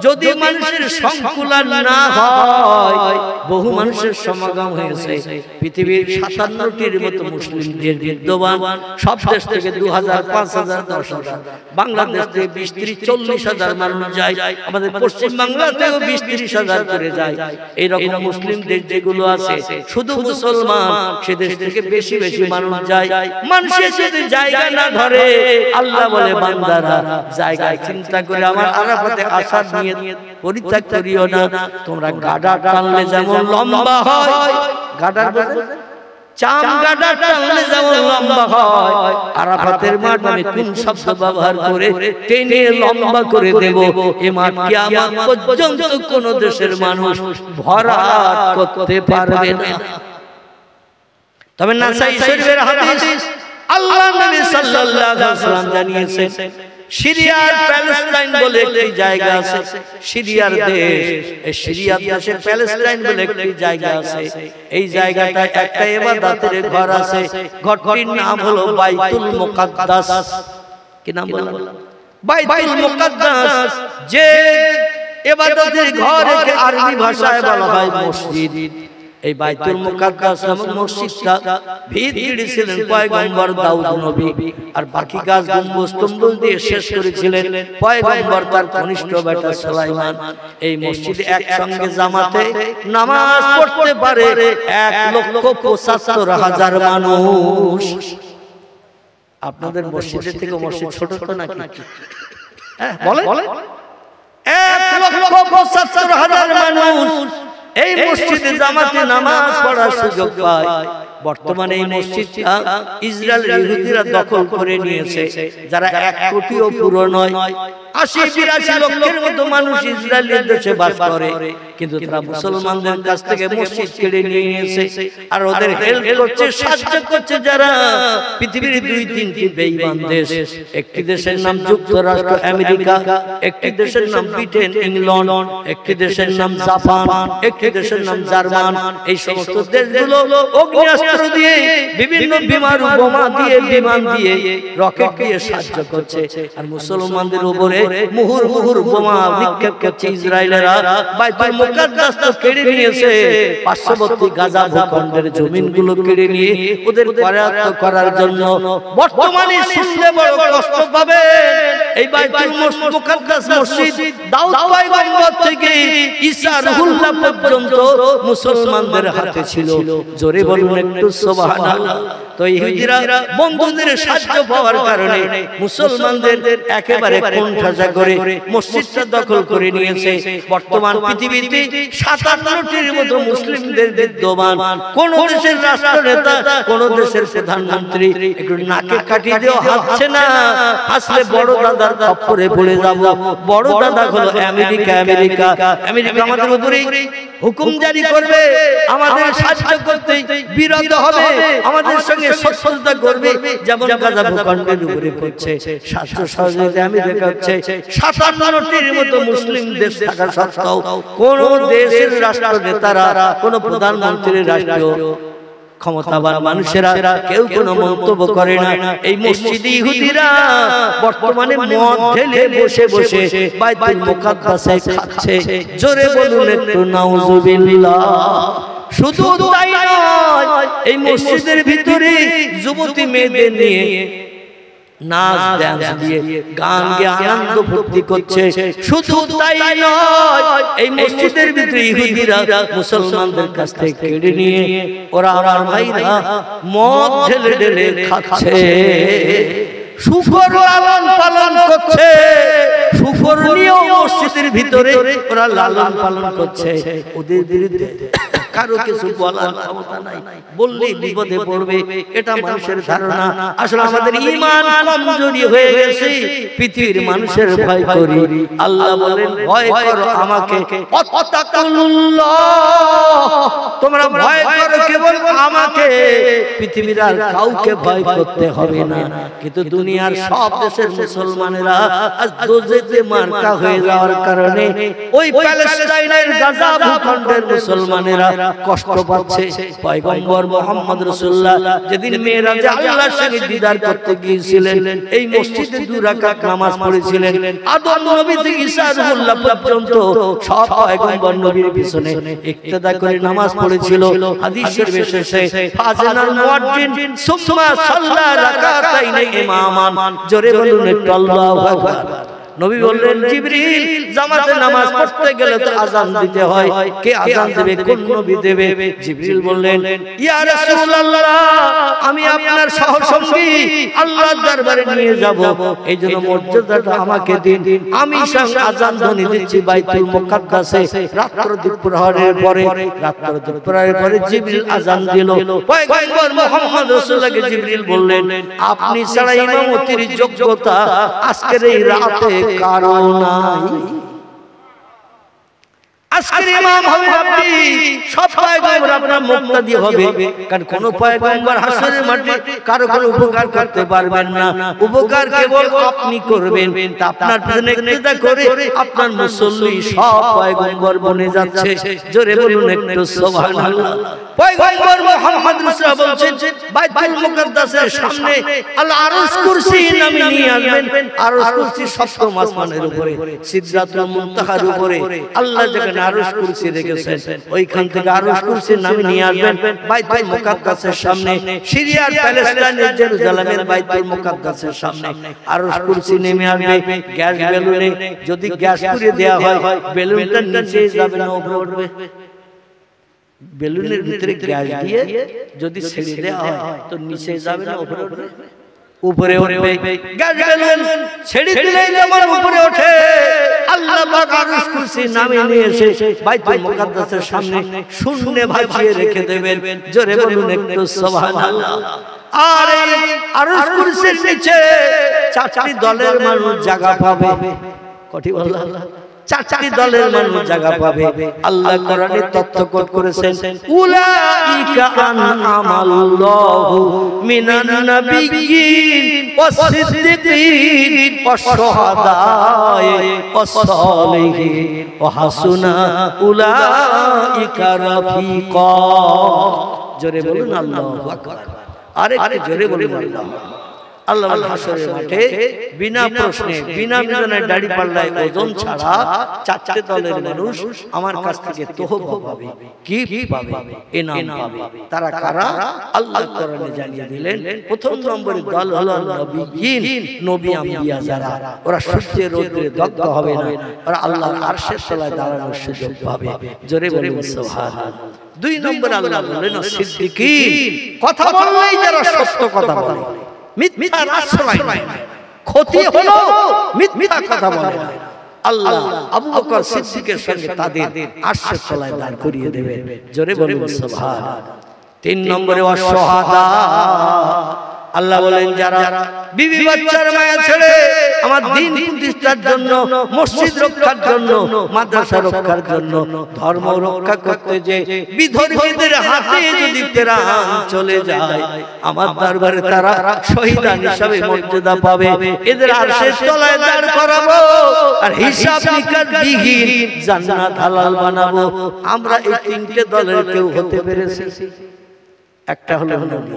যদি মানুষের সংকুলান না হয় বহু মানুষের সমাগম হয়েছে পৃথিবীর 57টির মতো মুসলিমদের বিদ্যমান সব দেশ থেকে 2000 5000 10000 বাংলাদেশ থেকে 20-30-40,000 মানুষ যায় আমাদের পশ্চিম বাংলাতেও 20-30,000 করে যায় এই রকম মুসলিম দেশ যেগুলো আছে শুধু মুসলমান সে দেশ থেকে বেশি বেশি মানুষ যায় মানুষের যদি জায়গা না ধরে আল্লাহ বলে বান্দারা জায়গা চিন্তা করে আমার আরাফাতে আসার পরিত্যাগ করিও না তোমরা গাডা টানলে যেমন লম্বা হয় গাডার চাম গাডা টানলে যেমন লম্বা হয় আরাফাতের মাঠ আমি কোন শব্দ ব্যবহার করে টেনে লম্বা করে দেব এই মাঠ কিয়ামত পর্যন্ত কোন দেশের মানুষ ভরাট করতে পারবে না তবে নাসাই শরীফের হাদিস আল্লাহ নবী সাল্লাল্লাহু আলাইহি ওয়াসাল্লাম জানিয়েছেন সিরিয়ার প্যালেস্টাইন বলে একটি জায়গা আছে সিরিয়ার দেশ এই সিরিয়ার দেশে প্যালেস্টাইন বলে একটি জায়গা আছে এই জায়গাটায় একটা ইবাদতের ঘর আছে ঘরটির নাম হলো বাইতুল মুকাদ্দাস কি নাম বললাম বাইতুল মুকাদ্দাস যে ইবাদতের ঘরকে আরবি ভাষায় বলা হয় মসজিদ এই বাইতুল মুকাদ্দাস নামক মসজিদটা ভিত গড়েছিলেন পয়গম্বর দাউদ নবী আর বাকি কাজ গম্বুজ টম্বুজ দিয়ে শেষ করেছিলেন পয়গম্বর তার কনিষ্ঠ বেটা সুলাইমান এই মসজিদে একসঙ্গে জামাতে নামাজ পড়তে পারে 1,75,000 মানুষ আপনাদের মসজিদের থেকে মসজিদ ছোট ছোট নাকি হ্যাঁ বলে 1,75,000 মানুষ এই মসজিদে জামাতে নামাজ পড়ার সুযোগ পায় বর্তমানে এই মসজিদটা ইসরায়েলের ইহুদিরা দখল করে নিয়েছে যারা 1 কোটিও পুরো নয় 80-82 লক্ষের মতো মানুষ ইসরায়েলের দেশে বাস করে, কিন্তু তারা মুসলমানদের কাছ থেকে মসজিদ কেড়ে নিয়ে নিয়েছে। আর ওদের হেল্প করছে, সাহায্য করছে যারা পৃথিবীর 2-3টি বেঈমান দেশ। একটি দেশের নাম যুক্তরাষ্ট্র আমেরিকা, একটি দেশের নাম ব্রিটেন ইংল্যান্ড, একটি দেশের নাম জাপান, একটি দেশের নাম জার্মান। এই সমস্ত দেশগুলো অগ্নিয়াস্ত্র দিয়ে, বিভিন্ন বিমান বোমা দিয়ে, বিমান দিয়ে, রকেট দিয়ে সাহায্য করছে। আর মুসলমানদের উপরে মুহুর্মুহুর বোমা নিক্ষেপ করছে ইসরায়েলেরা। বাইতুল মুকাদ্দাস তো কেড়ে নিয়েছে, পার্শ্ববর্তী গাজা ভূখণ্ডের জমিনগুলো কেড়ে নিয়ে ওদের করায়ত্ত করার জন্য বর্তমানে শুনলে বড় কষ্ট পাবে। এই বাইতুল মুকাদ্দাস মসজিদ দাউদ পয়গম্বর থেকে ঈসা রুহুল্লাহ পর্যন্ত মুসলমানদের হাতে ছিল। জোরে বলুন একটু সুবহানাল্লাহ। তো ইহুদিরা বন্ধুদের সাহায্য পাওয়ার কারণে মুসলমানদের একেবারে কোণঠাসা করে মসজিদটা দখল করে নিয়েছে। বর্তমান পৃথিবীতে 57টির মতো মুসলিমদের বিদ্যমান। কোন দেশের রাষ্ট্রনেতা, কোন দেশের প্রধানমন্ত্রী একটু নাকে কাটিয়ে দেওয়া হচ্ছে না, আসলে বড় দাদার খপ্পরে পড়ে যাব। বড় দাদা হলো আমেরিকা। আমেরিকা আমাদের উপরে হুকুম জারি করবে, আমাদের সাহায্য করতে বিরত হবে, আমাদের সঙ্গে শত্রুতা করবে, যেমন গাজা ভূখণ্ডের উপরে করছে। স্বাস্থ্য সহযোগিতা আমেরিকা হচ্ছে 57টির মতো মুসলিম দেশ থাকা সত্ত্বেও কোন দেশের রাষ্ট্র নেতারা, কোন প্রধানমন্ত্রীর রাষ্ট্রীয় ক্ষমতাবান মানুষেরা কেউ কোনো মন্তব্য করে না। এই মসজিদে ইহুদিরা বর্তমানে মদ ঢেলে বসে বসে বাইতুল মুকাদ্দাসে খাচ্ছে। জোরে বলুন একটু নাউজুবিল্লাহ। শুধু তাই নয়, এই মসজিদের ভিতরে যুবতী মেয়েদের নিয়ে নাচ ডান্স দিয়ে, গান গেয়ে আনন্দ ফুর্তি করছে। শুধু তাই নয়, এই মসজিদের ভিতরে ইহুদিরা মুসলমানদের কাছ থেকে কেড়ে নিয়ে ওরা আমার ভাইরা মদ ঢেলে ঢেলে খাচ্ছে, শুকর লালন পালন করছে। শুকর নিয়েও মসজিদের ভিতরে ওরা লালন পালন করছে। ওদের বিরুদ্ধে কারো কিছু বলার ক্ষমতা নাই, বললেই বিপদে পড়বে, এটা মানুষের ধারণা। আসলে আমাদের ঈমান কমজোরি হয়ে গেছে, পৃথিবীর মানুষের ভয় করি। আল্লাহ বলেন ভয় করো আমাকে, অত্তাকুল্লাহ, তোমরা ভয় করো কেবল আমাকে, পৃথিবীর আর কাউকে ভয় করতে হবে না। কিন্তু দুনিয়ার সব দেশের মুসলমানেরা আজ দোজখে মার্কা হয়ে যাওয়ার কারণে ওই প্যালেস্টাইনের গাজা ভূখণ্ডের মুসলমানেরা কষ্ট পাচ্ছে। পয়গম্বর মুহাম্মদ রাসূলুল্লাহ যেদিন মেরাজে আল্লাহর সঙ্গে দিদার করতে গিয়েছিলেন, এই মসজিদে 2 রাকাত নামাজ পড়েছিলেন। আদম নবী থেকে ঈসা রুহুল্লাহ পর্যন্ত সব পয়গম্বর নবীর পিছনে ইক্তেদা করে নামাজ পড়েছিল। হাদিসের বিশেষে ফাজানাল মুয়াজ্জিন সুম্মা সাল্লা রাকাতাইনি ইমামান। জোরে বলুন একটু আল্লাহু আকবার। নবী বললেন জিবরিল জামাতে নামাজ পড়তে গেলে তো আযান দিতে হয়, কে আযান দেবে, কোন নবী দেবে? জিবরিল বললেন ইয়া রাসূলুল্লাহ, আমি আপনার সহসঙ্গী আল্লাহর দরবারে নিয়ে যাব, এইজন্য মর্যাদাটা আমাকে দিন। আমি সঙ্গে আযান ধ্বনি দিচ্ছি বাইতুল মুকাদ্দাসে। রাত্র দুপুরের পরে জিবরিল আযান দিল। পয়গম্বর মুহাম্মদ রাসূলুল্লাহকে জিবরিল বললেন আপনি ছাড়া ইমামতির যোগ্যতা আজকের এই রাতে কারো নাই। আজকের ইমাম হবে আপনি, সব পয়গম্বর আপনার মুক্তাদি হবে। কারণ কোন পয়গম্বর হাসরের মাঠে কারো কোনো উপকার করতে পারবেন না, উপকার কেবল আপনি করবেন। তা আপনার পিছনে ইক্তেদা করে আপনার মুসল্লি সব পয়গম্বর বনে যাচ্ছে। জোরে বলুন একটু সুবহানাল্লাহ। পয়গম্বর মুহাম্মদ রাসূলুল্লাহ বলছেন বাইতুল মুকাদ্দাসের সামনে আল্লাহ আরশ কুরসি নামিয়ে নিয়ে আসবেন। আরশ কুরসি সপ্তম আসমানের উপরে, সিদরাতুল মুনতাহার উপরে আল্লাহ যেখানে আরশ কুরসি রেখেছেন, ওইখান থেকে আরশ কুরসি নামিয়ে নিয়ে আসবেন বাইতুল মুকাদ্দাসের সামনে। সিরিয়ার প্যালেস্টাইনের জেরুজালেমের বাইতুল মুকাদ্দাসের সামনে আরশ কুরসি নেমে আসবে গ্যাস বেলুনে। যদি গ্যাস পুড়িয়ে দেওয়া হয়, বেলুনটা নিচে যাবে না উপরে উঠবে? বেলুনের ভিতরে গ্যাস দিয়ে যদি ছেড়ে দেওয়া হয় তো নিচে যাবে না উপরে উঠবে? উপরে উঠবে। গ্যাস বেলুন ছেড়ে দিলেই যেমন উপরে ওঠে, আল্লাহ পাক আরশ কুরসি নামিয়ে নিয়ে এসে বাইতুল মুকাদ্দাসের সামনে শূন্যে ভাসিয়ে রেখে দেবেন। জোরে বলুন একটু সুবহানাল্লাহ। আর এই আরশ কুরসির নিচে 4টি দলের মানুষ জায়গা পাবে। কটি বললাম? চারটি দলের মানুষ জায়গা পাবে। আল্লাহ কোরআনে তথ্যকট করেছেন, উলাইকা আনআমাল্লাহু মিনান নাবিয়্যিন ওয়াস-সিদ্দিকিন ওয়াশ-শুহাদায়ে ওয়াস-সালিহিন ওয়া হাসুনা উলাইকা রাফিকা। জোরে বলুন আল্লাহু আকবার। আরেকটু জোরে বলুন আল্লাহ। আল্লাহ হাসরের মাঠে বিনা প্রশ্নে বিনা মিজানের দাড়ি পাল্লায় ওজন ছাড়া চারটি দলের মানুষ আমার কাছ থেকে তহবা পাবে, কি পাবে, ইনাম পাবে। তারা কারা? আল্লাহ কোরআনে জানিয়ে দিলেন। প্রথম নম্বরে দল হলো নবীয়িন, নবী আম্বিয়া যারা, ওরা সূর্যের রৌদ্রে দগ্ধ হবে না, ওরা আল্লাহর আরশের তলায় দাঁড়ানোর সুযোগ পাবে। জোরে বলুন সুবহানাল্লাহ। দুই নম্বরে আল্লাহ বললেন সিদ্দিকিন, কথা বললেই যারা সত্য কথা বলে, মিথ্যার আশ্রয় নাই, ক্ষতি হলো মিথ্যা কথা বলে না, আল্লাহ আবু বকর সিদ্দিকের সঙ্গে তাদের আরশের তলায় দাঁড় করিয়ে দেবে। জোরে বলুন সুবহানাল্লাহ। তিন নম্বরে ওয়াশ-শুহাদা, আল্লাহ বলেন যারা বিবি বাচ্চার মায়া ছেড়ে আমার দ্বীন প্রতিষ্ঠার জন্য, মসজিদ রক্ষার জন্য, মাদ্রাসা রক্ষার জন্য, ধর্ম রক্ষা করতে যে বিধর্মীদের হাতে যদি প্রাণ চলে যায়, আমার দরবারে তারা শহীদান হিসাবে মর্যাদা পাবে। এদের আরশের তলায় দাঁড় করাবো আর হিসাব নিকাশ বিহীন জান্নাত হালাল বানাবো। আমরা এই তিনটে দলের কেউ হতে পেরেছি? একটা হলো নবী,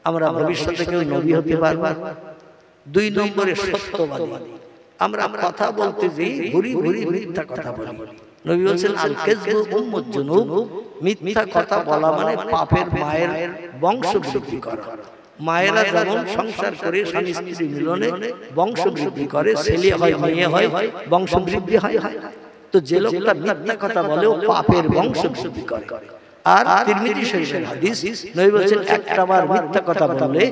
আমরা ভবিষ্যতে কেউ নবী হতে পারবো। দুই নম্বরে সত্যবাদী, আমরা কথা বলতে যেই ঘুরি ঘুরি মিথ্যা কথা বলি। নবী বলেছেন আল কাযবু উম্মুজ জুনুব, মিথ্যা কথা বলা মানে পাপের মায়ের বংশ বৃদ্ধি করা। মায়েরা যেমন সংসার করে স্বামী স্ত্রী মিলনে বংশ বৃদ্ধি করে, ছেলে হয় মেয়ে হয়, বংশ বৃদ্ধি হয়। তো যে লোকটা মিথ্যা কথা বলেও পাপের বংশ বৃদ্ধি করে। আর তিরমিজি শরীফের হাদিস, নবী বলেছেন একটা বার মিথ্যা কথা বললে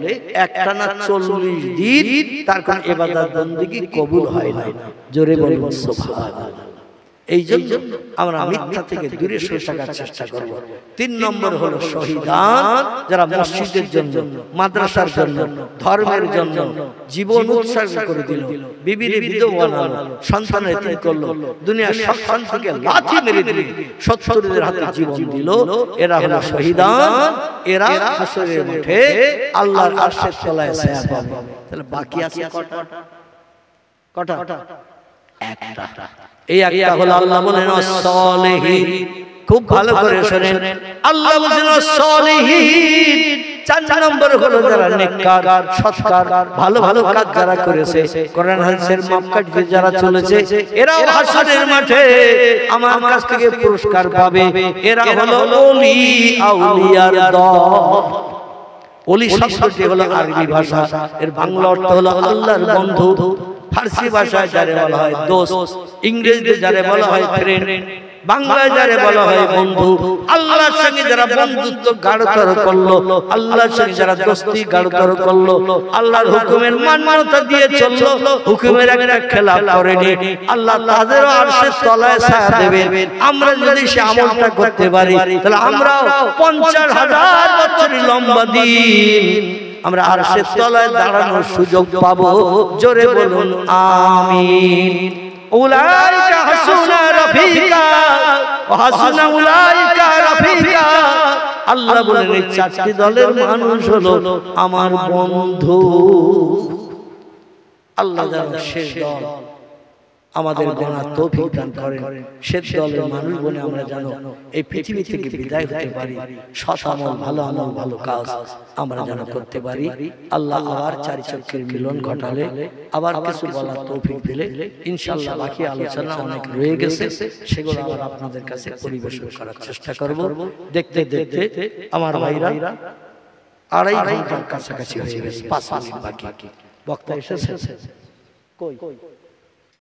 একটানা 40 দিন তার কোন ইবাদত বندگی কবুল হয় না। জোরে বলুন সুবহানাল্লাহ। এই জন্য আমরা মিথ্যা থেকে দূরে সরে থাকার চেষ্টা করব। তিন নম্বর হলো শহীদান, যারা মসজিদের জন্য, মাদ্রাসার জন্য, ধর্মের জন্য জীবন উৎসর্গ করে দিল, বিবির বিধবা বানালো, সন্তানের এতিম করলো, দুনিয়ার সব শান্তিকে লাথি মেরে দিল, শত্রুদের হাতে জীবন দিল, এরা হলো শহীদান। এরা হাসরের মাঠে আল্লাহর আরশের তলায় ছায়া পাবে। তাহলে বাকি আছে কটা? একটা। এই একটা হলো আল্লাহ বলেন আস-সালিহিন। খুব ভালো করে শুনেন, আল্লাহ বলেন আস-সালিহিন। চার নম্বর হলো যারা নেককার, সৎকার, ভালো ভালো কাজ যারা করেছে, কোরআন হাদিসের মাপকাঠি যারা চলেছে, এরাও হাসরের মাঠে আমার কাছ থেকে পুরস্কার পাবে। এরা হলো ওলি আউলিয়ার দল। ওলি শব্দটি হলো আরবি ভাষা, এর বাংলা অর্থ হলো আল্লাহর বন্ধু। ফার্সি ভাষায় যারে বলা হয় দোস্ত, ইংরেজিতে যারে বলা হয় ফ্রেন্ড, বাংলায় যারে বলা হয় বন্ধু। আল্লাহর সঙ্গে যারা বন্ধুত্ব গাঢ়তর করলো, আল্লাহর সঙ্গে যারা দোস্তি গাঢ়তর করলো, আল্লাহর হুকুমের মান্যতা দিয়ে চললো, হুকুমের একটা খেলাফ করেনি, আল্লাহ তাদেরও আরশের তলায় ছায়া দেবেন। আমরা যদি সে আমলটা করতে পারি, তাহলে আমরাও 50,000 বছরের লম্বা দিন আমরা আরশের তলায় দাঁড়ানোর সুযোগ পাবো। জোরে বলুন আমিন। উলাইকা হাসুনা রাফিকা ওয়া হাসুনা উলাইকা রাফিকা। আল্লাহ বলেন এই চারটি দলের মানুষ হলো আমার বন্ধু। আল্লাহ যেন শেষ দল আমাদের গণার তৌফিক দান করেন। সে দলের মানুষ বলে আমরা জানো এই পৃথিবী থেকে বিদায় হতে পারি, সৎ আমল, ভালো আমল, ভালো কাজ আমরা যেন করতে পারি। আল্লাহ আবার চারি চক্ষের মিলন ঘটালে, আবার কিছু বলার তৌফিক দিলে ইনশাআল্লাহ বাকি আলোচনা অনেক রয়ে গেছে, সেগুলো আবার আপনাদের কাছে পরিবেশন করার চেষ্টা করব। দেখতে দেখতে আমার ভাইরা 2.5 ঘন্টার কাছাকাছি হয়ে গেছে, 5 মিনিট বাকি। বক্তা এসেছে কই?